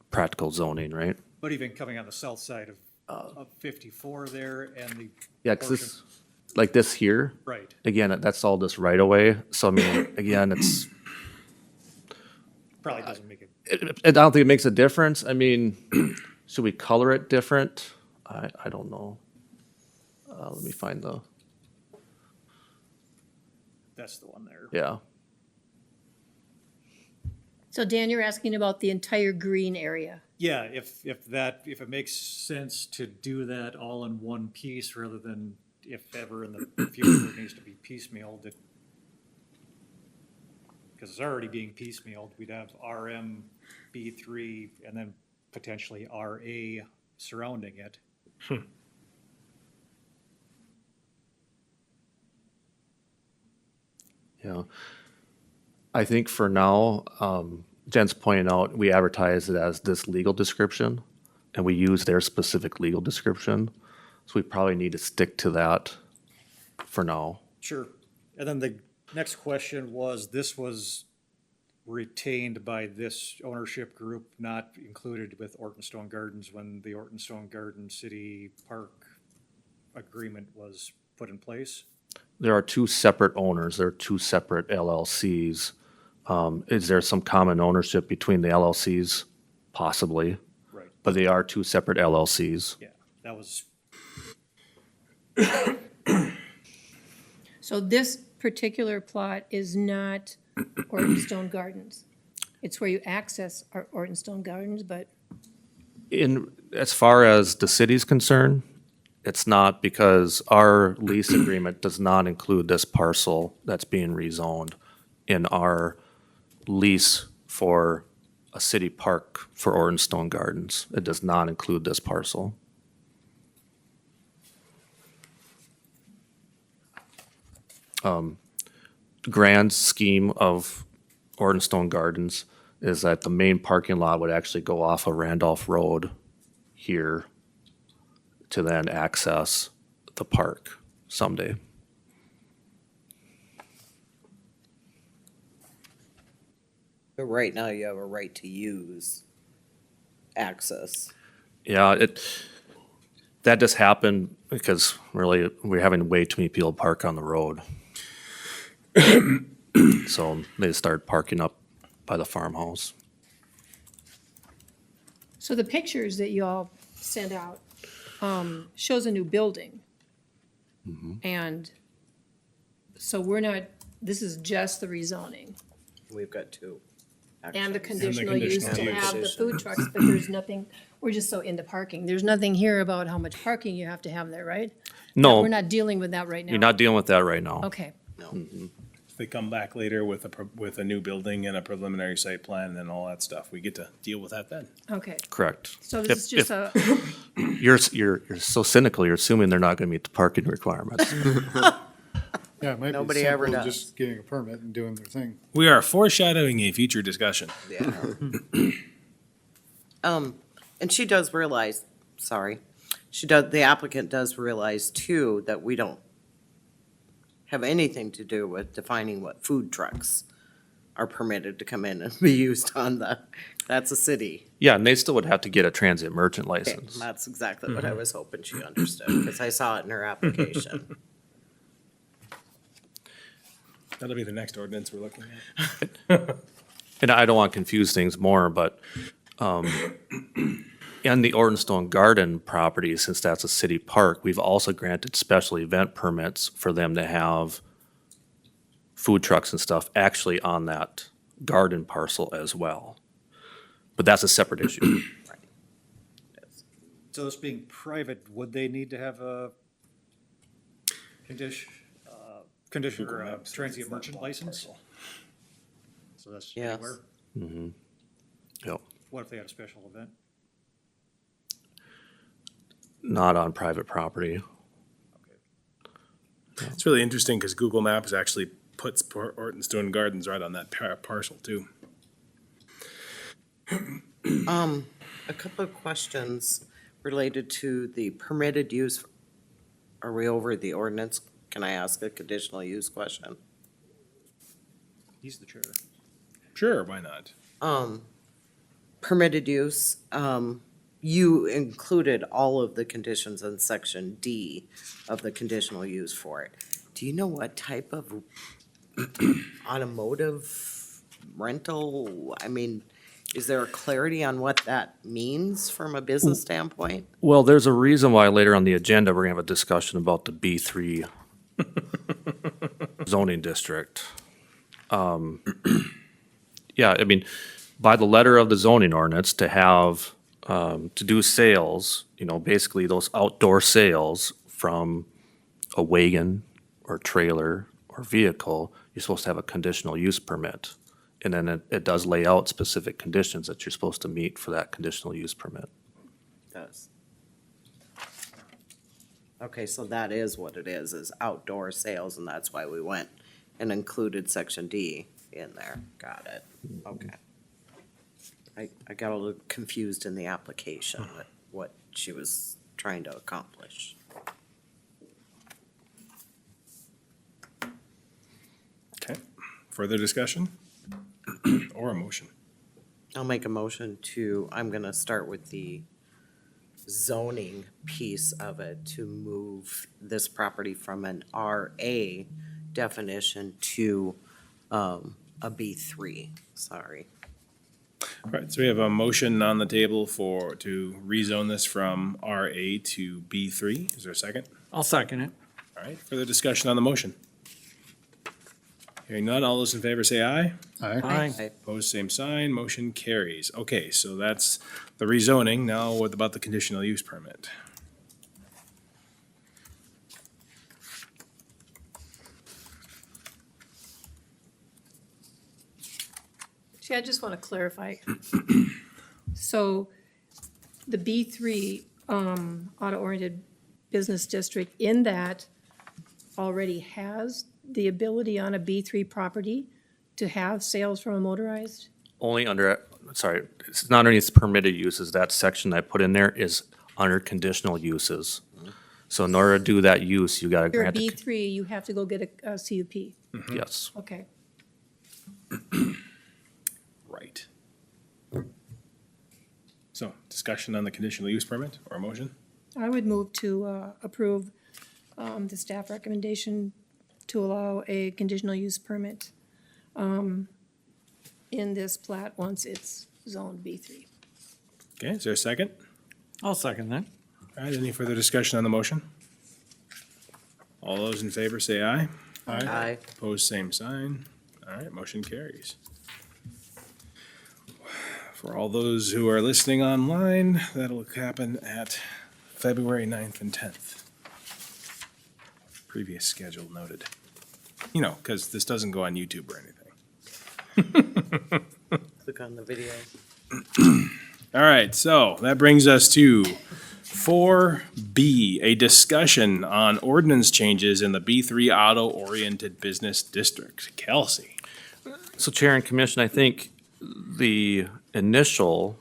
practical zoning, right? But even coming on the south side of 54 there and the Yeah, 'cause portion, this, like this here, right, again, that's all just right away. So I mean, again, it's, probably doesn't make it, I don't think it makes a difference. I mean, should we color it different? I don't know. Let me find that's the one there. yeah. So Dan, you're asking about the entire green area. Yeah, if it makes sense to do that all in one piece rather than if ever in the future it needs to be piecemealed. Because it's already being piecemealed, we'd have RM, B3, and then potentially RA surrounding it. Yeah. I think for now, Jen's pointing out, we advertise it as this legal description, and we use their specific legal description. So we probably need to stick to that for now. Sure. And then the next question was, this was retained by this ownership group, not included with Ortonstone Gardens when the Ortonstone Garden City Park agreement was put in place? There are two separate owners, there are two separate LLCs. Is there some common ownership between the LLCs? Possibly, Right. but they are two separate LLCs. Yeah, that was, So this particular plot is not Ortonstone Gardens. It's where you access our Ortonstone Gardens, but As far as the city's concerned, it's not, because our lease agreement does not include this parcel that's being rezoned in our lease for a city park for Ortonstone Gardens. It does not include this parcel. Grand scheme of Ortonstone Gardens is that the main parking lot would actually go off of Randolph Road here to then access the park someday. But right now you have a right to use access. Yeah, that just happened because really we're having way too many people park on the road. So they started parking up by the farmhouse. so the pictures that you all sent out shows a new building. And so we're not, this is just the rezoning We've got two. and the actions. conditional use to conditional have the use. food trucks, but there's nothing, we're just so into parking. There's nothing here about how much parking you have to have there, right? No, We're not dealing with that right now. you're not dealing with that right now. Okay, If they come back later with with a new building and a preliminary site plan and all that stuff, we get to deal with that then. okay. Correct. So this is just a, You're so cynical, you're assuming they're not gonna meet the parking requirements. Yeah, it might be Nobody ever simple, does. just getting a permit and doing their thing. We are foreshadowing a future discussion. Yeah. And she does realize, sorry, the applicant does realize too that we don't have anything to do with defining what food trucks are permitted to come in and be used on that's a city. Yeah, and they still would have to get a transit merchant Okay, license. that's exactly what I was hoping she understood, because I saw it in her application. That'll be the next ordinance we're looking at. And I don't want to confuse things more, but, in the Ortonstone Garden property, since that's a city park, we've also granted special event permits for them to have food trucks and stuff actually on that garden parcel as well. But that's a separate issue. so this being private, would they need to have a condition, condition or transient merchant license? So that's Yes. anywhere? Yep. What if they had a special event? Not on private property. It's really interesting because Google Maps actually puts Orton Stone Gardens right on that parcel too. A couple of questions related to the permitted use. Are we over the ordinance? Can I ask a conditional use question? He's the chair. Sure, why not? Permitted use, you included all of the conditions in section D of the conditional use for it. Do you know what type of automotive rental, I mean, is there a clarity on what that means from a business standpoint? Well, there's a reason why later on the agenda, we're gonna have a discussion about the B3 zoning district. Yeah, I mean, by the letter of the zoning ordinance, to have, to do sales, basically those outdoor sales from a wagon or trailer or vehicle, you're supposed to have a conditional use permit. And then it does lay out specific conditions that you're supposed to meet for that conditional use permit. Does. Okay, so that is what it is outdoor sales, and that's why we went and included section D in there. Got it. Okay. I got a little confused in the application with what she was trying to accomplish. Okay, further discussion? Or a motion? I'll make a motion to, I'm gonna start with the zoning piece of it to move this property from an RA definition to a B3, sorry. All right, so we have a motion on the table to rezone this from RA to B3. Is there a second? I'll second it. All right, further discussion on the motion? Hearing none, all those in favor say aye. Aye. Aye. Opposed, same sign, motion carries. Okay, so that's the rezoning. Now what about the conditional use permit? See, I just want to clarify. So the B3 auto-oriented business district, in that already has the ability on a B3 property to have sales from a motorized? Only under, sorry, it's not underneath permitted uses, that section I put in there is under conditional uses. So in order to do that use, you gotta If you're a grant, B3, you have to go get a CUP. yes. Okay. Right. So discussion on the conditional use permit or a motion? I would move to approve the staff recommendation to allow a conditional use permit in this plat once it's zoned B3. Okay, is there a second? I'll second that. All right, any further discussion on the motion? All those in favor say aye. Aye. Opposed, same sign. All right, motion carries. For all those who are listening online, that'll happen at February 9th and 10th. Previous schedule noted. Because this doesn't go on YouTube or anything. Click on the video. All right, so that brings us to 4B, a discussion on ordinance changes in the B3 auto-oriented business district. Kelsey. So Chair and Commission, I think the initial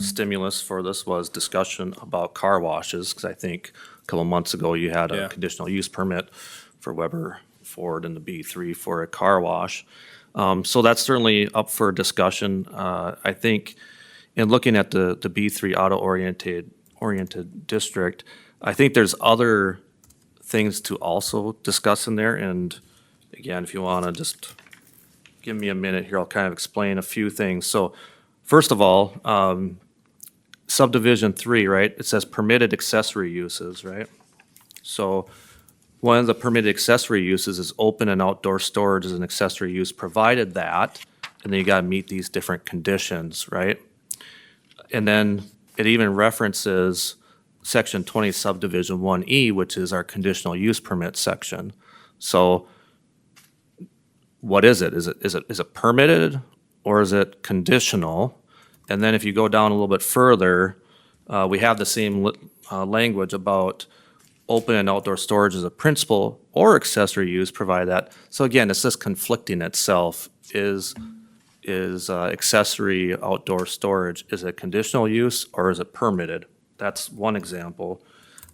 stimulus for this was discussion about car washes, because I think a couple months ago you had Yeah. a conditional use permit for Weber Ford in the B3 for a car wash. So that's certainly up for discussion. I think in looking at the B3 auto-oriented district, I think there's other things to also discuss in there. And again, if you want to just give me a minute here, I'll kind of explain a few things. So first of all, subdivision 3, right? It says permitted accessory uses, right? So one of the permitted accessory uses is open and outdoor storage as an accessory use, provided that, and then you gotta meet these different conditions, right? And then it even references section 20 subdivision 1E, which is our conditional use permit section. So what is it? Is it permitted or is it conditional? And then if you go down a little bit further, we have the same language about open and outdoor storage as a principal or accessory use, provide that. So again, it's just conflicting itself. Is accessory outdoor storage, is it conditional use or is it permitted? That's one example.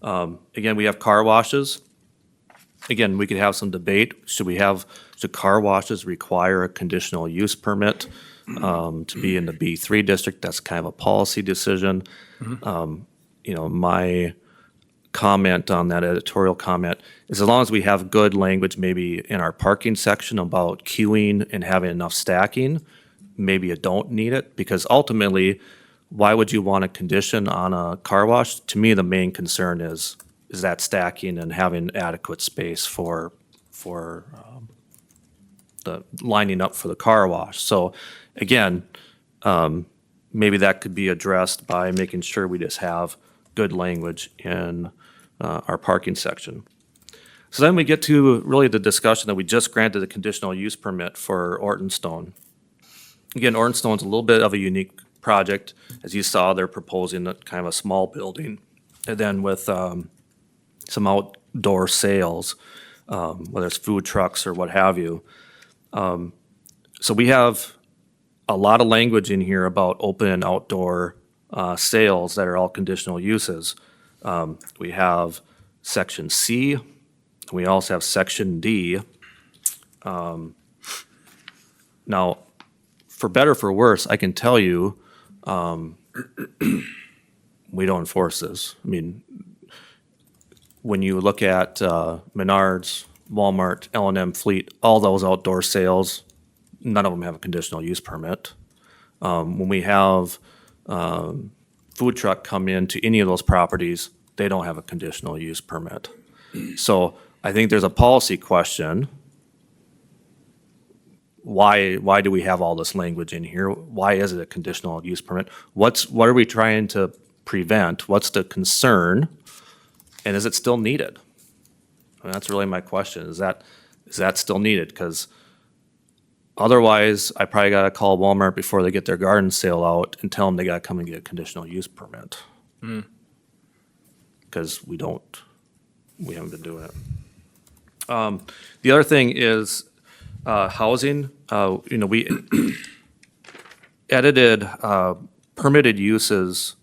Again, we have car washes. Again, we could have some debate. Should car washes require a conditional use permit to be in the B3 district? That's kind of a policy decision. My comment on that editorial comment is as long as we have good language maybe in our parking section about queuing and having enough stacking, maybe you don't need it, because ultimately, why would you want a condition on a car wash? To me, the main concern is that stacking and having adequate space for the lining up for the car wash. So again, maybe that could be addressed by making sure we just have good language in our parking section. So then we get to really the discussion that we just granted a conditional use permit for Orton Stone. Again, Orton Stone's a little bit of a unique project. As you saw, they're proposing a kind of a small building, and then with some outdoor sales, whether it's food trucks or what have you. So we have a lot of language in here about open and outdoor sales that are all conditional uses. We have section C, we also have section D. Now, for better or for worse, I can tell you, we don't enforce this. I mean, when you look at Menards, Walmart, L&M Fleet, all those outdoor sales, none of them have a conditional use permit. When we have food truck come into any of those properties, they don't have a conditional use permit. So I think there's a policy question. Why do we have all this language in here? Why is it a conditional use permit? What are we trying to prevent? What's the concern? And is it still needed? And that's really my question. Is that still needed? Because otherwise, I probably gotta call Walmart before they get their garden sale out and tell them they gotta come and get a conditional use permit. Because we haven't been doing it. The other thing is housing. We edited permitted uses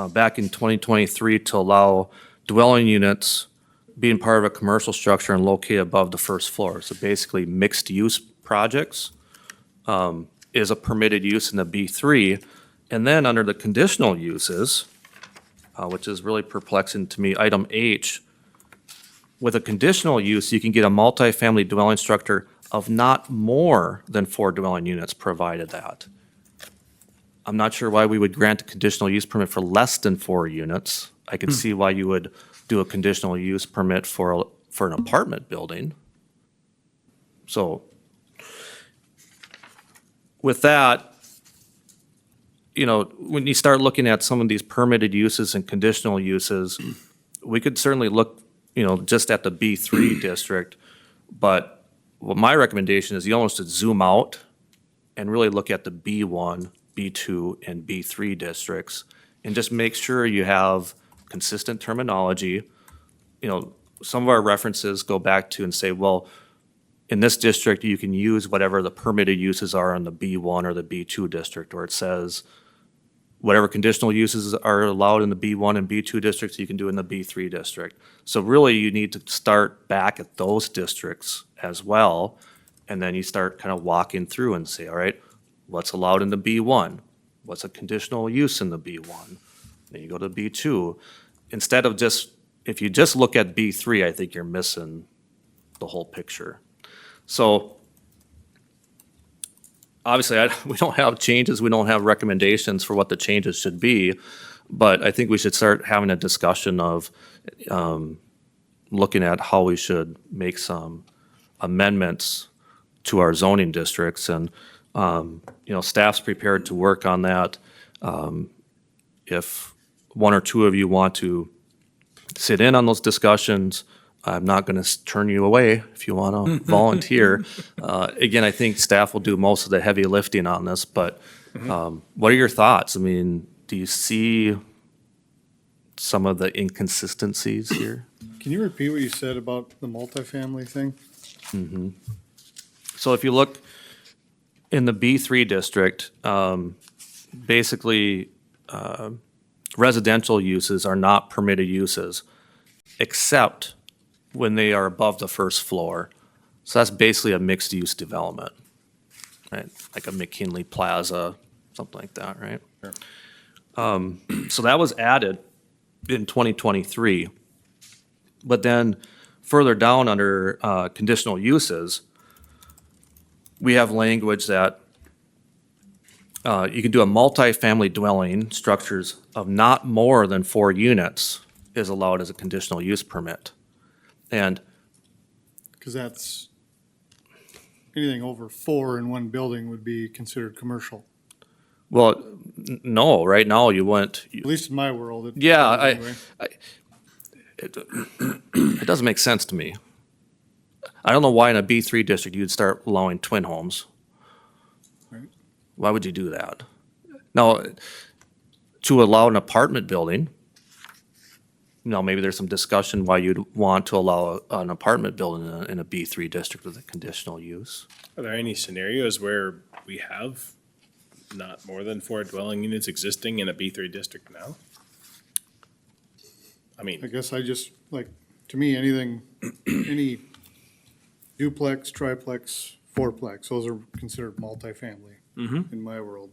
back in 2023 to allow dwelling units being part of a commercial structure and located above the first floor. So basically, mixed-use projects is a permitted use in the B3. And then under the conditional uses, which is really perplexing to me, item H, with a conditional use, you can get a multifamily dwelling structure of not more than 4 dwelling units, provided that. I'm not sure why we would grant a conditional use permit for less than 4 units. I could see why you would do a conditional use permit for an apartment building. So with that, when you start looking at some of these permitted uses and conditional uses, we could certainly look, just at the B3 district. But what my recommendation is you almost should zoom out and really look at the B1, B2, and B3 districts and just make sure you have consistent terminology. Some of our references go back to and say, well, in this district, you can use whatever the permitted uses are in the B1 or the B2 district, or it says whatever conditional uses are allowed in the B1 and B2 districts, you can do in the B3 district. So really, you need to start back at those districts as well, and then you start kind of walking through and say, all right, what's allowed in the B1? What's a conditional use in the B1? Then you go to B2. Instead of if you just look at B3, I think you're missing the whole picture. So obviously, we don't have changes, we don't have recommendations for what the changes should be, but I think we should start having a discussion of looking at how we should make some amendments to our zoning districts, and staff's prepared to work on that. If one or two of you want to sit in on those discussions, I'm not going to turn you away if you want to volunteer. Again, I think staff will do most of the heavy lifting on this, but what are your thoughts? I mean, do you see some of the inconsistencies here? Can you repeat what you said about the multifamily thing? So if you look in the B3 district, basically, residential uses are not permitted uses, except when they are above the first floor. So that's basically a mixed-use development, right? Like a McKinley Plaza, something like that, right? So that was added in 2023. But then further down under conditional uses, we have language that you can do a multifamily dwelling, structures of not more than 4 units is allowed as a conditional use permit. And Because that's, anything over 4 in one building would be considered commercial. well, no, right now you wouldn't. At least in my world. Yeah, anyway. It doesn't make sense to me. I don't know why in a B3 district you'd start allowing twin homes. Right. Why would you do that? Now, to allow an apartment building, maybe there's some discussion why you'd want to allow an apartment building in a B3 district with a conditional use. Are there any scenarios where we have not more than 4 dwelling units existing in a B3 district now? I I mean, guess I just, like, to me, anything, any duplex, triplex, fourplex, those are considered multifamily in my world.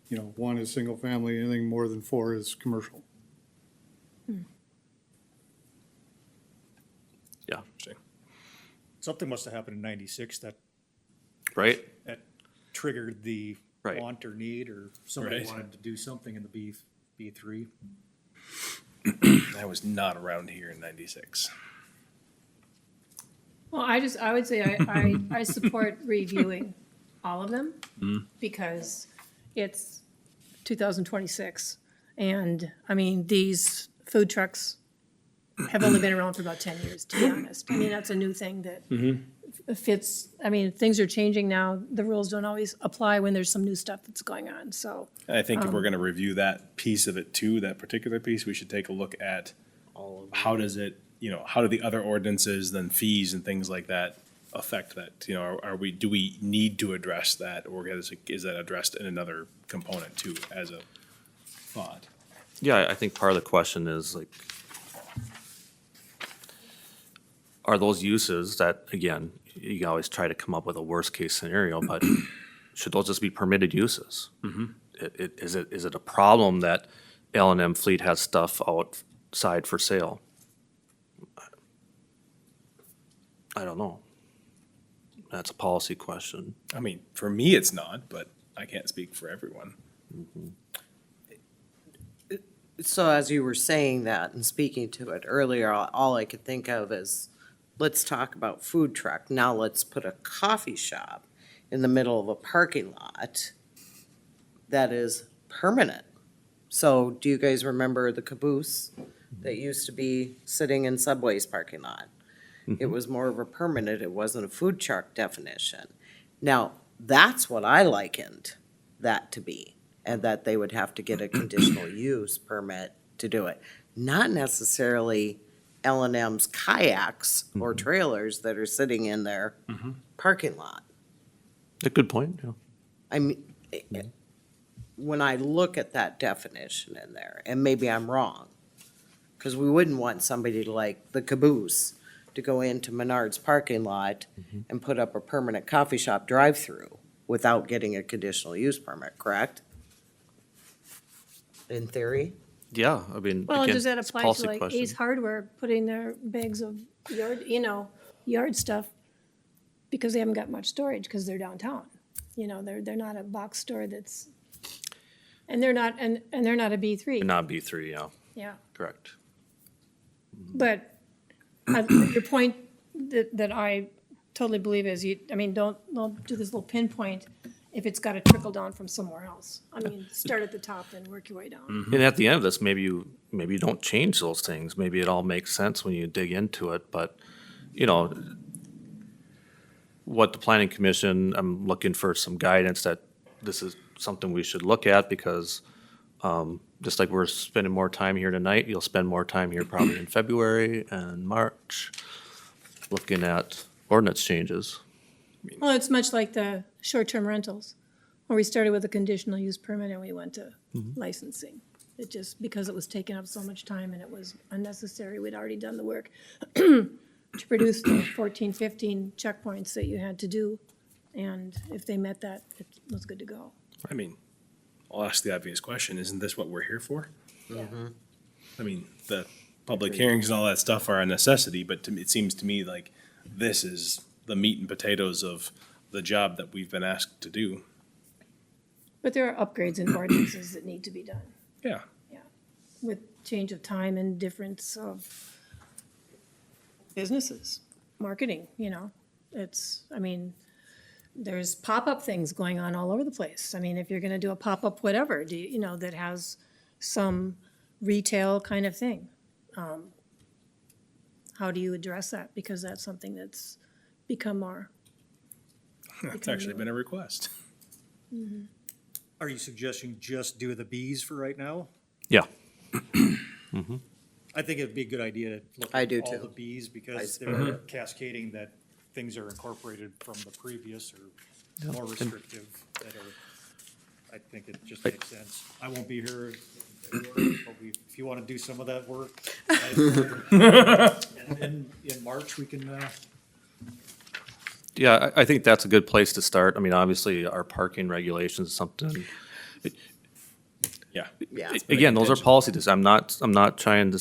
You know, 1 is single family, anything more than 4 is commercial. Yeah, Something must have happened in 96 that right? triggered the Right. want or need, or somebody Right. wanted to do something in the B3. I was not around here in 96. Well, I would say I support reviewing all of them because it's 2026. And I mean, these food trucks have only been around for about 10 years, to be honest. I mean, that's a new thing that fits, I mean, things are changing now. The rules don't always apply when there's some new stuff that's going on, so. And I think if we're gonna review that piece of it too, that particular piece, we should take a look at how does it, how do the other ordinances, then fees and things like that affect that? Do we need to address that, or is that addressed in another component too, as a thought? Yeah, I think part of the question is like, are those uses that, again, you always try to come up with a worst-case scenario, but should those just be permitted uses? Is it a problem that L&M Fleet has stuff outside for sale? I don't know. That's a policy question. I mean, for me, it's not, but I can't speak for everyone. So as you were saying that and speaking to it earlier, all I could think of is, let's talk about food truck. Now let's put a coffee shop in the middle of a parking lot that is permanent. So do you guys remember the caboose that used to be sitting in Subway's parking lot? It was more of a permanent, it wasn't a food truck definition. Now, that's what I likened that to be, and that they would have to get a conditional use permit to do it. Not necessarily L&M's kayaks or trailers that are sitting in their parking lot. A good point, yeah. I mean, when I look at that definition in there, and maybe I'm wrong, because we wouldn't want somebody like the caboose to go into Menard's parking lot and put up a permanent coffee shop drive-through without getting a conditional use permit, correct? In theory? Yeah, I mean, Well, and again, does that it's a apply policy to like question. Ace Hardware putting their bags of yard stuff? Because they haven't got much storage, because they're downtown. They're not a box store that's, and they're not a B3. Not B3, yeah, Yeah, correct. but your point that I totally believe is don't do this little pinpoint if it's gotta trickle down from somewhere else. I mean, start at the top and work your way down. And at the end of this, maybe you don't change those things. Maybe it all makes sense when you dig into it, but, you know, what the planning commission, I'm looking for some guidance that this is something we should look at because, just like we're spending more time here tonight, you'll spend more time here probably in February and March, looking at ordinance changes. Well, it's much like the short-term rentals, where we started with a conditional use permit and we went to licensing. It just, because it was taking up so much time and it was unnecessary, we'd already done the work to produce the 14, 15 checkpoints that you had to do. And if they met that, it was good to go. I mean, I'll ask the obvious question, isn't this what we're here for? Yeah. I mean, the public hearings and all that stuff are a necessity, but to me, it seems to me like this is the meat and potatoes of the job that we've been asked to do. But there are upgrades in ordinances that need to be done. Yeah. With change of time and difference of businesses, marketing, you know. It's, I mean, there's pop-up things going on all over the place. I mean, if you're gonna do a pop-up whatever, you know, that has some retail kind of thing. How do you address that? Because that's something that's become more. It's actually been a request. Are you suggesting just do the Bs for right now? Yeah. I think it'd be a good idea to look I at do all too. the Bs because they're cascading that things are incorporated from the previous or more restrictive that are, I think it just makes sense. I won't be here, but if you want to do some of that work. And then in March, we can, Yeah, I think that's a good place to start. I mean, obviously, our parking regulations is something, Yeah. Yeah. again, those are policy decisions. I'm not trying to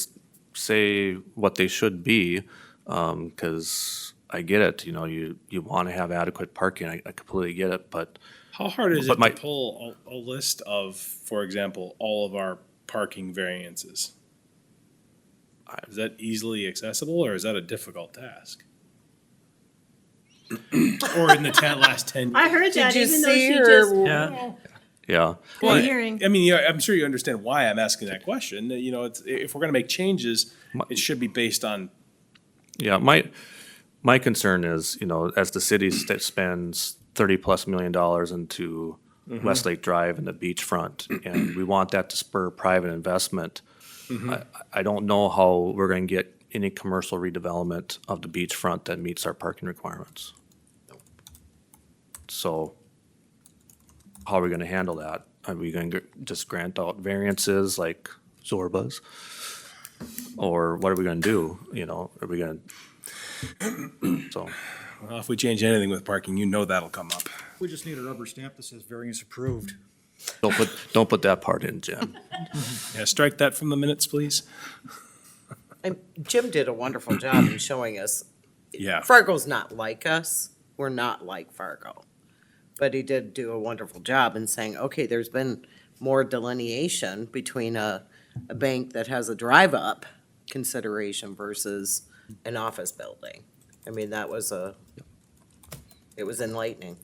say what they should be, because I get it, you know, you want to have adequate parking. I completely get it, but How hard is But it my- to pull a list of, for example, all of our parking variances? Is that easily accessible or is that a difficult task? Or in the last 10 years? I heard Did that, you even though see she her- just. Yeah. yeah. Well, Good hearing. I mean, yeah, I'm sure you understand why I'm asking that question. You know, it's, if we're gonna make changes, it should be based on, Yeah, my concern is, you know, as the city spends $30+ million into Westlake Drive and the beachfront, and we want that to spur private investment. I don't know how we're gonna get any commercial redevelopment of the beachfront that meets our parking requirements. So how are we gonna handle that? Are we gonna just grant out variances like Zorba's? Or what are we gonna do, you know, are we gonna? So, well, if we change anything with parking, you know that'll come up. we just need a rubber stamp that says variance approved. don't put that part in, Jim. Yeah, strike that from the minutes, please. And Jim did a wonderful job in showing us, Yeah. Fargo's not like us. We're not like Fargo. But he did do a wonderful job in saying, okay, there's been more delineation between a bank that has a drive-up consideration versus an office building. I mean, it was enlightening.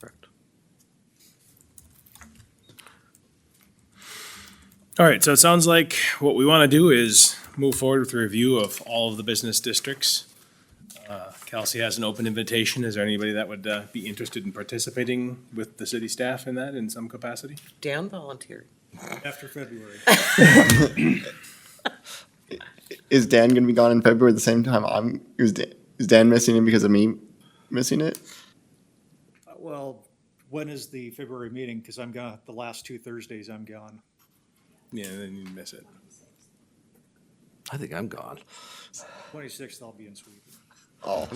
Correct. All right, so it sounds like what we want to do is move forward with a review of all of the business districts. Kelsey has an open invitation. Is there anybody that would be interested in participating with the city staff in that in some capacity? Dan volunteered. After February. Is Dan gonna be gone in February at the same time is Dan missing it because of me missing it? Well, when is the February meeting? Because I'm gone, the last 2 Thursdays I'm gone. Yeah, then you miss it. I think I'm gone. 26th, I'll be in Sweden, Oh,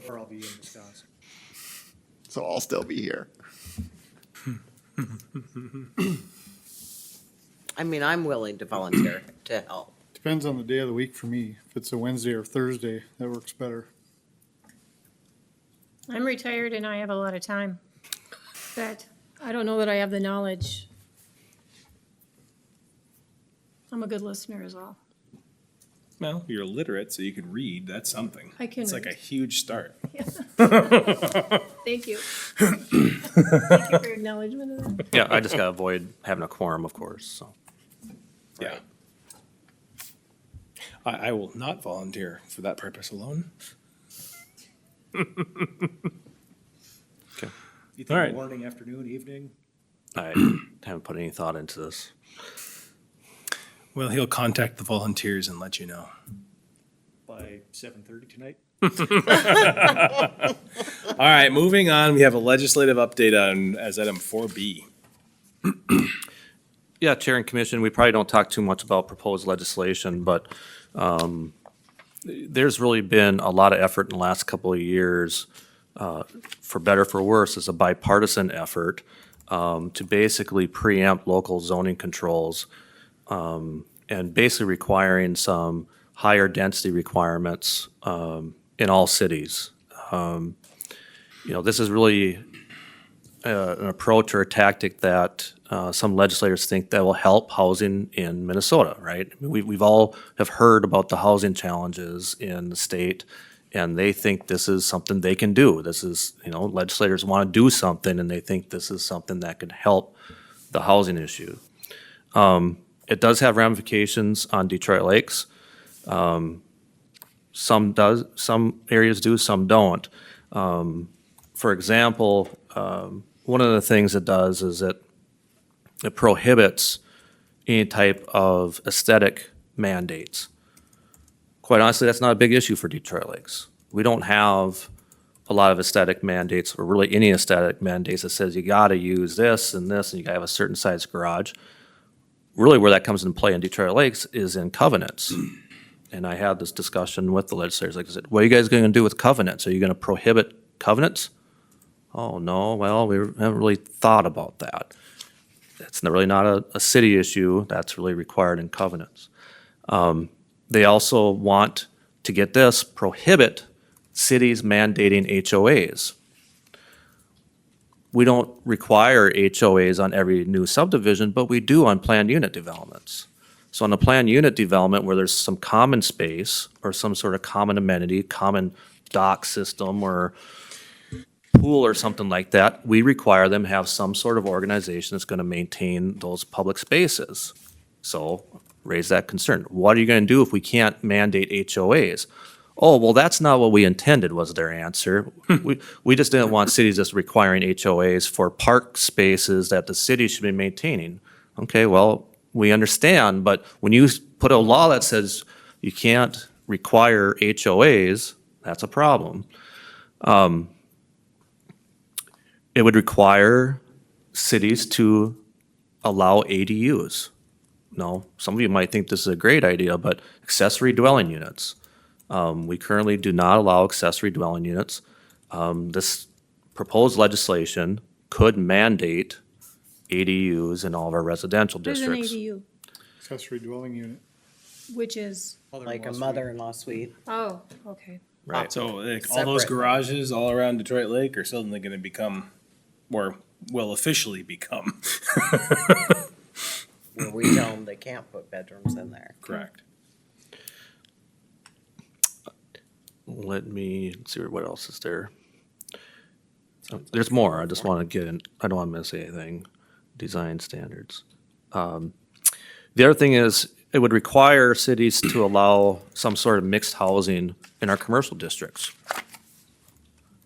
or I'll be in Wisconsin. so I'll still be here. I mean, I'm willing to volunteer to help. Depends on the day of the week for me. If it's a Wednesday or Thursday, that works better. I'm retired and I have a lot of time, but I don't know that I have the knowledge. I'm a good listener is all. Well, you're illiterate, so you can read. That's something. I can It's like a read. huge start. Thank you. Thank you for your acknowledgement of that. Yeah, I just gotta avoid having a quorum, of course, so. Yeah. I will not volunteer for that purpose alone. You All think right. morning, afternoon, evening? I haven't put any thought into this. Well, he'll contact the volunteers and let you know. By 7:30 tonight? All right, moving on, we have a legislative update on, as item 4B. Yeah, Chair and Commission, we probably don't talk too much about proposed legislation, but there's really been a lot of effort in the last couple of years, for better, for worse, as a bipartisan effort to basically preempt local zoning controls and basically requiring some higher density requirements in all cities. This is really an approach or a tactic that some legislators think that will help housing in Minnesota, right? I mean, we've all have heard about the housing challenges in the state, and they think this is something they can do. This is, legislators want to do something, and they think this is something that could help the housing issue. It does have ramifications on Detroit Lakes. Some areas do, some don't. For example, one of the things it does is it prohibits any type of aesthetic mandates. Quite honestly, that's not a big issue for Detroit Lakes. We don't have a lot of aesthetic mandates, or really any aesthetic mandates that says you gotta use this, and you gotta have a certain size garage. Really where that comes into play in Detroit Lakes is in covenants. And I had this discussion with the legislators, like I said, what are you guys gonna do with covenants? Are you gonna prohibit covenants? Oh, no, well, we haven't really thought about that. That's really not a city issue, that's really required in covenants. They also want to get this, prohibit cities mandating HOAs. We don't require HOAs on every new subdivision, but we do on planned unit developments. So on a planned unit development where there's some common space or some sort of common amenity, common dock system or pool or something like that, we require them to have some sort of organization that's gonna maintain those public spaces. So raise that concern. What are you gonna do if we can't mandate HOAs? Oh, well, that's not what we intended, was their answer. We just didn't want cities just requiring HOAs for park spaces that the city should be maintaining. Okay, well, we understand, but when you put a law that says you can't require HOAs, that's a problem. It would require cities to allow ADUs. No, some of you might think this is a great idea, but accessory dwelling units. We currently do not allow accessory dwelling units. This proposed legislation could mandate ADUs in all of our residential There's an districts. ADU, Accessory dwelling unit. which is, Like a Mother-in-law suite. mother-in-law suite. oh, okay. Right. So like all those Separate. garages all around Detroit Lake are suddenly gonna become, or will officially become. Where we tell them they can't put bedrooms in there. Correct. Let me see what else is there. There's more. I just want to get in. I don't want to miss anything. Design standards. The other thing is it would require cities to allow some sort of mixed housing in our commercial districts.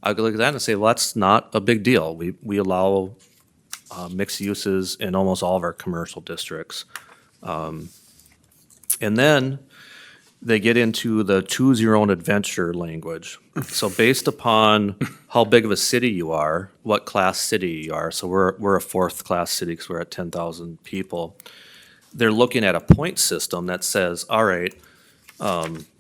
I could look at that and say, well, that's not a big deal. We allow mixed uses in almost all of our commercial districts. And then they get into the choose your own adventure language. So based upon how big of a city you are, what class city you are, so we're a fourth class city because we're at 10,000 people. They're looking at a point system that says, all right,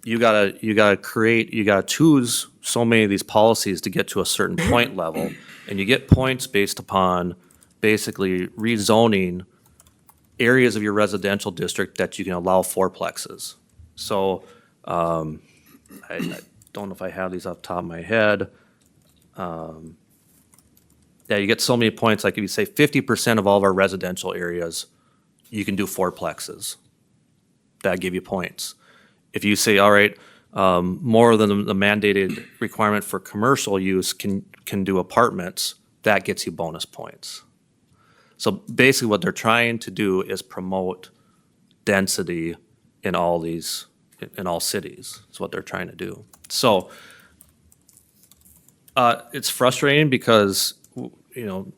you gotta choose so many of these policies to get to a certain point level. And you get points based upon basically rezoning areas of your residential district that you can allow fourplexes. So, I don't know if I have these off the top of my head. Yeah, you get so many points, like if you say 50% of all of our residential areas, you can do fourplexes. That'd give you points. If you say, all right, more than the mandated requirement for commercial use can do apartments, that gets you bonus points. So basically what they're trying to do is promote density in all these, in all cities. That's what they're trying to do. So it's frustrating because, you know,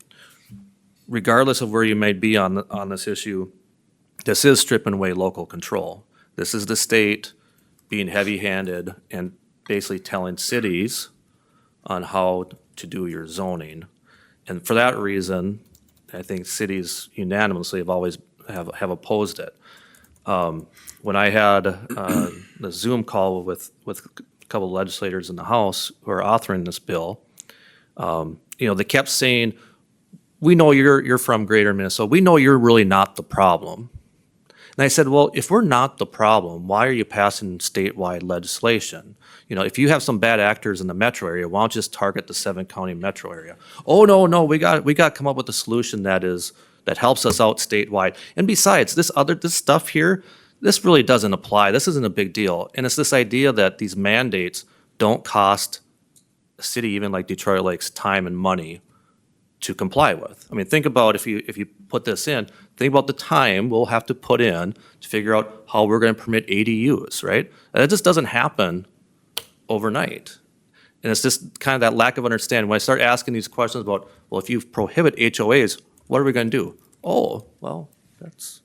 regardless of where you may be on this issue, this is stripping away local control. This is the state being heavy-handed and basically telling cities on how to do your zoning. And for that reason, I think cities unanimously have always have opposed it. When I had the Zoom call with a couple of legislators in the House who are authoring this bill, you know, they kept saying, we know you're from Greater Minnesota. We know you're really not the problem. And I said, well, if we're not the problem, why are you passing statewide legislation? You know, if you have some bad actors in the metro area, why don't you just target the 7-county metro area? Oh, no, we got to come up with a solution that helps us out statewide. And besides, this stuff here, this really doesn't apply. This isn't a big deal. And it's this idea that these mandates don't cost a city even like Detroit Lakes time and money to comply with. I mean, think about if you put this in, think about the time we'll have to put in to figure out how we're gonna permit ADUs, right? And it just doesn't happen overnight. And it's just kind of that lack of understanding. When I start asking these questions about, well, if you prohibit HOAs, what are we gonna do? Oh, well, it's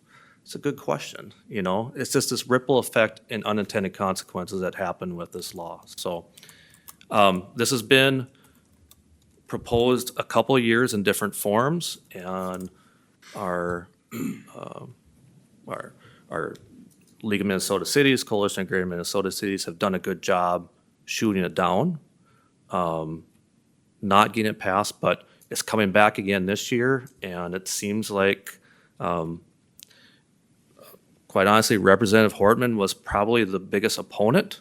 a good question, you know? It's just this ripple effect and unintended consequences that happen with this law. So, this has been proposed a couple of years in different forms, and our League of Minnesota Cities, Coalition of Greater Minnesota Cities have done a good job shooting it down, not getting it passed, but it's coming back again this year, and it seems like, quite honestly, Representative Hortman was probably the biggest opponent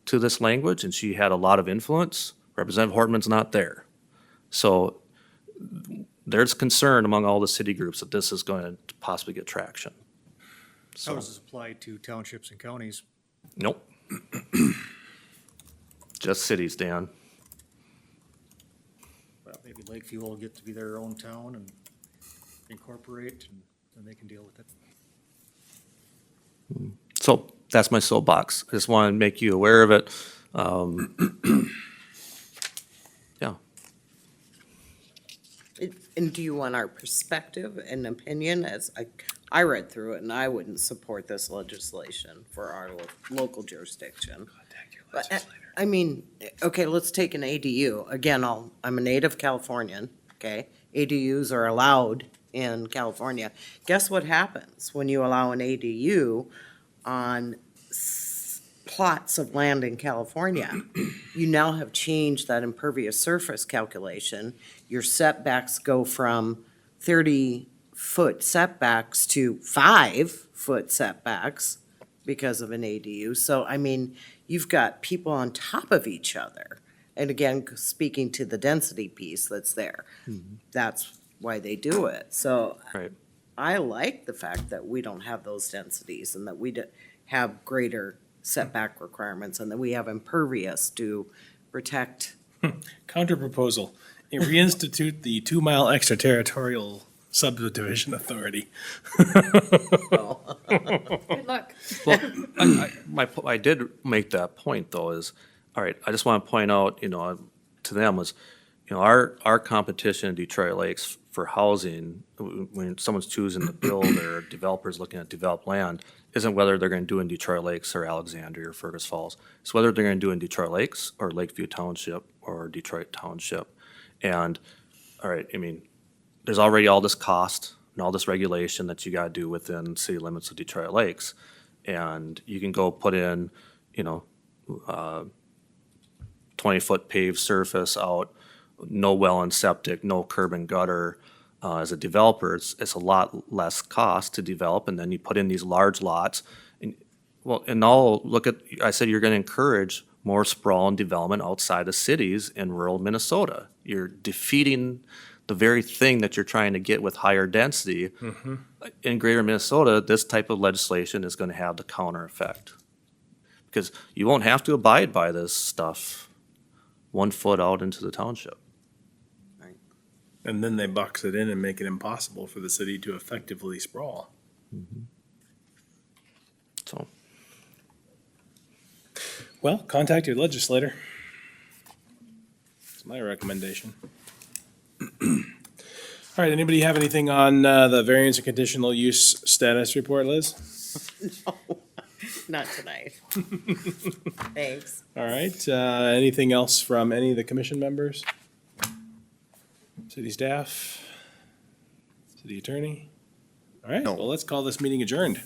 to this language, and she had a lot of influence. Representative Hortman's not there. So there's concern among all the city groups that this is going to possibly get traction. How does this apply to townships and counties? Nope. Just cities, Dan. Well, maybe Lakeview will get to be their own town and incorporate, and then they can deal with it. So that's my soapbox. I just want to make you aware of it. Yeah. And do you want our perspective and opinion? As I read through it, and I wouldn't support this legislation for our local jurisdiction. But, I mean, okay, let's take an ADU. Again, I'm a native Californian, okay? ADUs are allowed in California. Guess what happens when you allow an ADU on plots of land in California? You now have changed that impervious surface calculation. Your setbacks go from 30-foot setbacks to 5-foot setbacks because of an ADU. So, I mean, you've got people on top of each other. And again, speaking to the density piece that's there, that's why they do it. So Right. I like the fact that we don't have those densities and that we have greater setback requirements and that we have impervious to protect. Counter proposal, reinstitute the 2-mile extraterritorial subdivision authority. Good luck. Well, I did make that point, though, is, all right, I just want to point out, you know, to them was, you know, our competition in Detroit Lakes for housing, when someone's choosing to build or developers looking at developed land, isn't whether they're going to do in Detroit Lakes or Alexandria or Fergus Falls. It's whether they're going to do in Detroit Lakes or Lakeview Township or Detroit Township. And, all right, I mean, there's already all this cost and all this regulation that you got to do within city limits of Detroit Lakes. And you can go put in, you know, 20-foot paved surface out, no well and septic, no curb and gutter. As a developer, it's a lot less cost to develop, and then you put in these large lots. And, well, and now, look at, I said you're gonna encourage more sprawl and development outside of cities in rural Minnesota. You're defeating the very thing that you're trying to get with higher density. In greater Minnesota, this type of legislation is gonna have the counter effect. Because you won't have to abide by this stuff 1 foot out into the township. And then they box it in and make it impossible for the city to effectively sprawl. So, Well, contact your legislator. That's my recommendation. All right, anybody have anything on the variance and conditional use status report, Liz? Not tonight. Thanks. All right, anything else from any of the commission members? City staff? City attorney? All right, No. well, let's call this meeting adjourned.